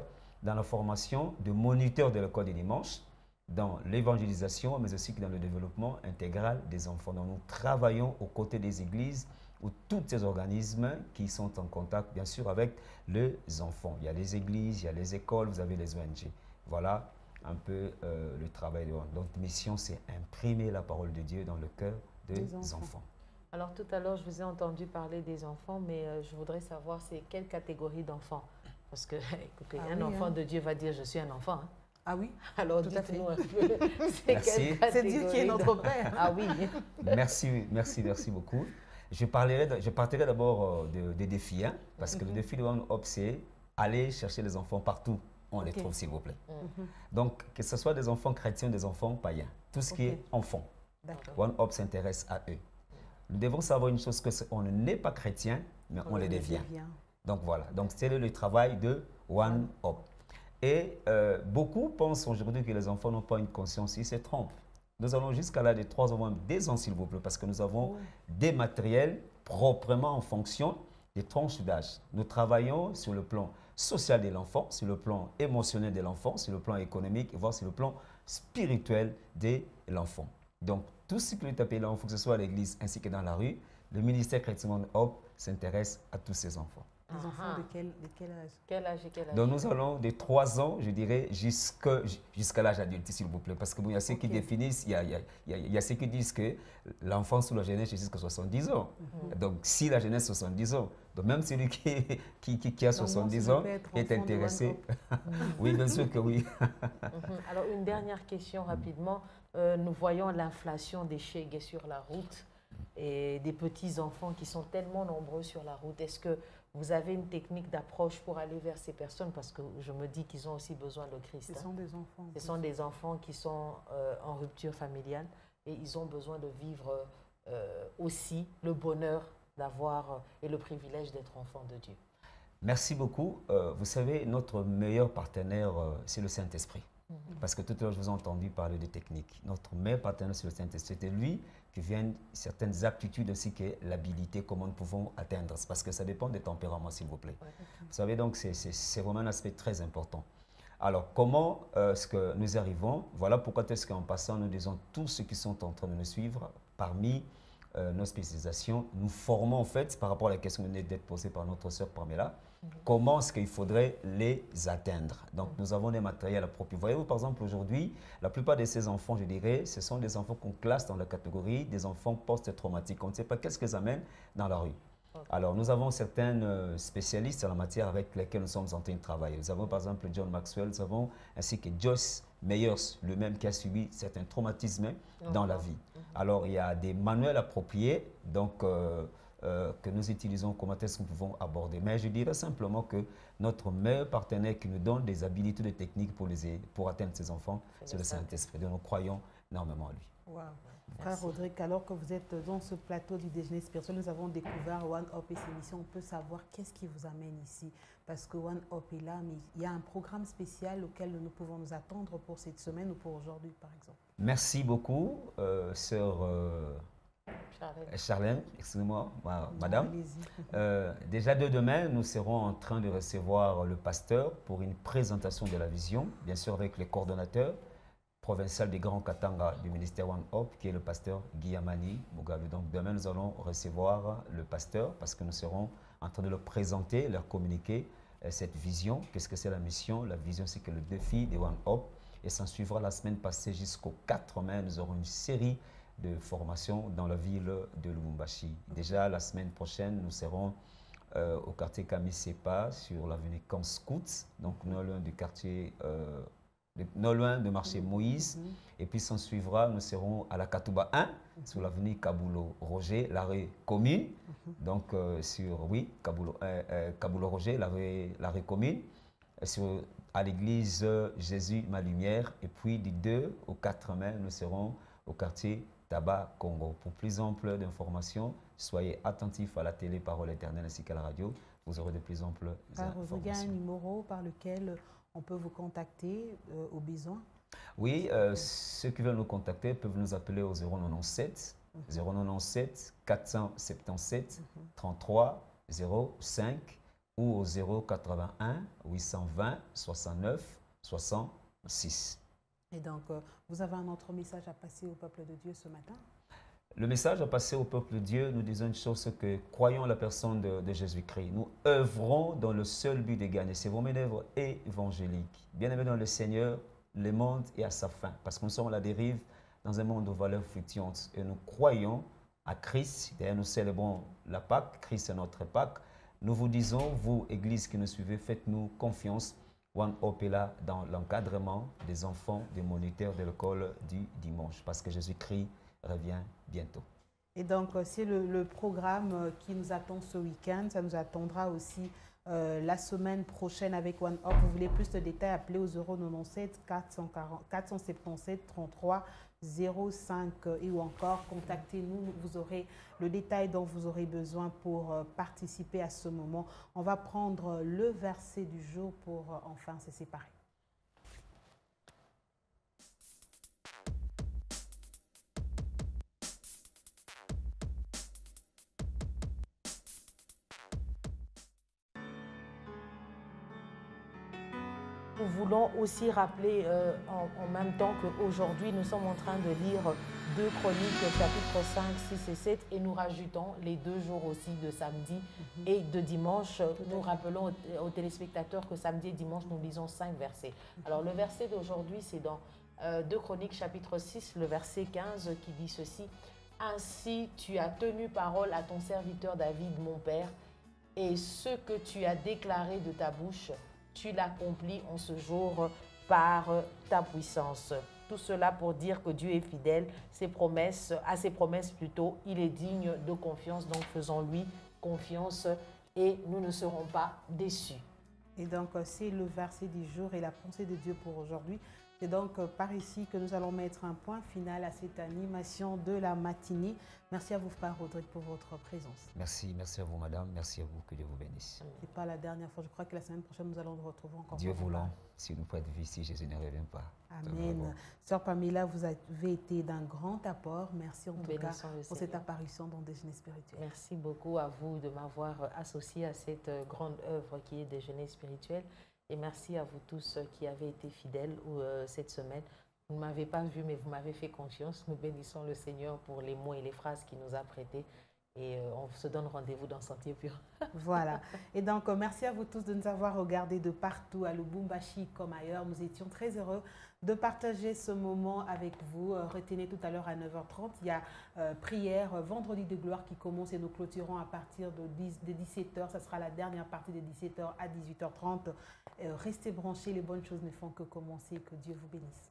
dans la formation de moniteurs de l'école du dimanche, dans l'évangélisation, mais aussi dans le développement intégral des enfants. Donc nous travaillons aux côtés des églises ou tous ces organismes qui sont en contact, bien sûr, avec les enfants. Il y a les églises, il y a les écoles, vous avez les ONG. Voilà un peu le travail de notre mission, c'est imprimer la parole de Dieu dans le cœur des enfants. Alors tout à l'heure, je vous ai entendu parler des enfants, mais je voudrais savoir c'est quelle catégorie d'enfants? Parce que écoutez, un enfant de Dieu va dire je suis un enfant. Hein. Ah oui? Alors dites-nous un peu, c'est Dieu qui est notre Père. Ah oui. Merci beaucoup. Je partirai d'abord des défis, hein, parce que le défi de One Up, c'est aller chercher les enfants partout. On les trouve, s'il vous plaît. Donc, que ce soit des enfants chrétiens, des enfants païens, tout ce qui est enfant. One Up s'intéresse à eux. Nous devons savoir une chose, qu'on n'est pas chrétien, mais on le devient. Donc voilà, donc c'est le travail de One Up. Et beaucoup pensent aujourd'hui que les enfants n'ont pas une conscience, ils se trompent. Nous allons jusqu'à l'âge de 3 ans, même 2 ans, s'il vous plaît, parce que nous avons des matériels proprement en fonction des tranches d'âge. Nous travaillons sur le plan social de l'enfant, sur le plan émotionnel de l'enfant, sur le plan économique, voire sur le plan spirituel de l'enfant. Donc, tout ce qui est appelé l'enfant, que ce soit à l'église ainsi que dans la rue, le ministère chrétien One Up s'intéresse à tous ces enfants. Les enfants de quel âge? Quel âge et quel âge? Donc nous allons de 3 ans, je dirais, jusqu'à l'âge adulte, s'il vous plaît. Parce qu'il y a ceux qui définissent, il y a ceux qui disent que l'enfant sous la jeunesse jusqu'à 70 ans. Donc si la jeunesse 70 ans, donc même celui qui a 70 ans est intéressé. Oui, bien sûr que oui. Alors une dernière question rapidement. Nous voyons l'inflation des chèques sur la route et des petits-enfants qui sont tellement nombreux sur la route. Est-ce que vous avez une technique d'approche pour aller vers ces personnes? Parce que je me dis qu'ils ont aussi besoin de Christ. Ce sont des enfants. Ce sont des enfants qui sont en rupture familiale et ils ont besoin de vivre aussi le bonheur d'avoir et le privilège d'être enfants de Dieu. Merci beaucoup. Vous savez, notre meilleur partenaire, c'est le Saint-Esprit. Parce que tout à l'heure, je vous ai entendu parler de techniques. Notre meilleur partenaire, c'est le Saint-Esprit. C'est lui qui vient certaines aptitudes ainsi que l'habilité, comment nous pouvons atteindre. Parce que ça dépend des tempéraments, s'il vous plaît. Vous savez, donc, c'est vraiment un aspect très important. Alors, comment est-ce que nous arrivons? Voilà pourquoi est-ce qu'en passant, nous disons tous ceux qui sont en train de nous suivre, parmi nos spécialisations, nous formons en fait, par rapport à la question qui venait d'être posée par notre sœur Pamela, comment est-ce qu'il faudrait les atteindre. Donc, nous avons des matériels appropriés. Voyez-vous, par exemple, aujourd'hui, la plupart de ces enfants, je dirais, ce sont des enfants qu'on classe dans la catégorie des enfants post-traumatiques. On ne sait pas qu'est-ce qu'ils amènent dans la rue. Alors, nous avons certains spécialistes en la matière avec lesquels nous sommes en train de travailler. Nous avons, par exemple, John Maxwell, nous avons ainsi que Joyce Meyers, le même qui a subi certains traumatismes dans la vie. Alors, il y a des manuels appropriés, donc, que nous utilisons, comment est-ce que nous pouvons aborder. Mais je dirais simplement que notre meilleur partenaire qui nous donne des habilités, des techniques pour atteindre ces enfants, c'est le Saint-Esprit. Donc nous croyons énormément à lui. Wow. Frère Rodrigue, alors que vous êtes dans ce plateau du déjeuner spirituel, nous avons découvert One Up et ses missions. On peut savoir qu'est-ce qui vous amène ici. Parce que One Up est là, mais il y a un programme spécial auquel nous pouvons nous attendre pour cette semaine ou pour aujourd'hui, par exemple. Merci beaucoup, sœur Charlène, excusez-moi, madame. Déjà de demain, nous serons en train de recevoir le pasteur pour une présentation de la vision, bien sûr avec les coordonnateurs provincial des Grands Katanga du ministère One Up, qui est le pasteur Guillamani Mugabe. Donc demain, nous allons recevoir le pasteur parce que nous serons en train de leur présenter, leur communiquer cette vision. Qu'est-ce que c'est la mission? La vision, c'est que le défi de One Up, et s'en suivra la semaine passée jusqu'au 4 mai, nous aurons une série de formations dans la ville de Lubumbashi. Déjà, la semaine prochaine, nous serons au quartier Kamisepa, sur l'avenue Camp Scouts, donc non loin du quartier... non loin de marché Moïse, et puis s'en suivra, nous serons à la Katouba 1, sur l'avenue Kabulo-Roger, la rue commune, donc sur, oui, Kabulo-Roger, la rue commune, à l'église Jésus, ma lumière. Et puis du 2 au 4 mai, nous serons au quartier Tabac Congo. Pour plus ample d'informations, soyez attentifs à la télé Parole Éternelle ainsi qu'à la radio. Vous aurez de plus amples informations. Il y a un numéro par lequel on peut vous contacter au besoin? Oui, ceux qui veulent nous contacter peuvent nous appeler au 097 097 477 33 05 ou au 081 820 69 66. Et donc, vous avez un autre message à passer au peuple de Dieu ce matin? Le message à passer au peuple de Dieu, nous disons une chose, c'est que croyons la personne de Jésus-Christ. Nous œuvrons dans le seul but de gagner. C'est vraiment une œuvre évangélique. Bien-aimés dans le Seigneur, le monde est à sa fin. Parce que nous sommes à la dérive dans un monde aux valeurs fluctuantes. Et nous croyons à Christ. D'ailleurs, nous célébrons la Pâque. Christ est notre Pâque. Nous vous disons, vous, Église qui nous suivez, faites-nous confiance. One Hope est là dans l'encadrement des enfants, des moniteurs de l'école du dimanche. Parce que Jésus-Christ revient bientôt. Et donc, c'est le programme qui nous attend ce week-end. Ça nous attendra aussi la semaine prochaine avec One Hope. Vous voulez plus de détails, appelez au 097 477 33 05 ou encore contactez-nous. Vous aurez le détail dont vous aurez besoin pour participer à ce moment. On va prendre le verset du jour pour enfin se séparer. Nous voulons aussi rappeler en même temps qu'aujourd'hui, nous sommes en train de lire 2 Chroniques, chapitres 5, 6 et 7, et nous rajoutons les 2 jours aussi de samedi et de dimanche. Nous rappelons aux téléspectateurs que samedi et dimanche, nous lisons 5 versets. Alors, le verset d'aujourd'hui, c'est dans 2 Chroniques, chapitre 6, le verset 15, qui dit ceci. « Ainsi, tu as tenu parole à ton serviteur David, mon père, et ce que tu as déclaré de ta bouche, tu l'accomplis en ce jour par ta puissance. » Tout cela pour dire que Dieu est fidèle, à ses promesses plutôt, il est digne de confiance, donc faisons-lui confiance et nous ne serons pas déçus. Et donc, c'est le verset du jour et la pensée de Dieu pour aujourd'hui. C'est donc par ici que nous allons mettre un point final à cette animation de la matinée. Merci à vous, Frère Rodrigue, pour votre présence. Merci à vous, madame. Merci à vous. Que Dieu vous bénisse. Ce n'est pas la dernière fois. Je crois que la semaine prochaine, nous allons nous retrouver encore. Dieu voulant, si nous pouvons vivre ici, Jésus ne revient pas. Amen. Sœur Pamela, vous avez été d'un grand apport. Merci en tout cas pour cette apparition dans Déjeuner spirituel. Merci beaucoup à vous de m'avoir associé à cette grande œuvre qui est Déjeuner spirituel. Et merci à vous tous qui avez été fidèles cette semaine. Vous ne m'avez pas vu, mais vous m'avez fait confiance. Nous bénissons le Seigneur pour les mots et les phrases qu'il nous a prêtés. Et on se donne rendez-vous dans Sentier Pur. Voilà. Et donc, merci à vous tous de nous avoir regardés de partout, à Lubumbashi comme ailleurs. Nous étions très heureux de partager ce moment avec vous. Retenez tout à l'heure à 9h30, il y a prière, vendredi de gloire qui commence et nous clôturons à partir de 17h. Ça sera la dernière partie de 17h à 18h30. Restez branchés, les bonnes choses ne font que commencer. Que Dieu vous bénisse.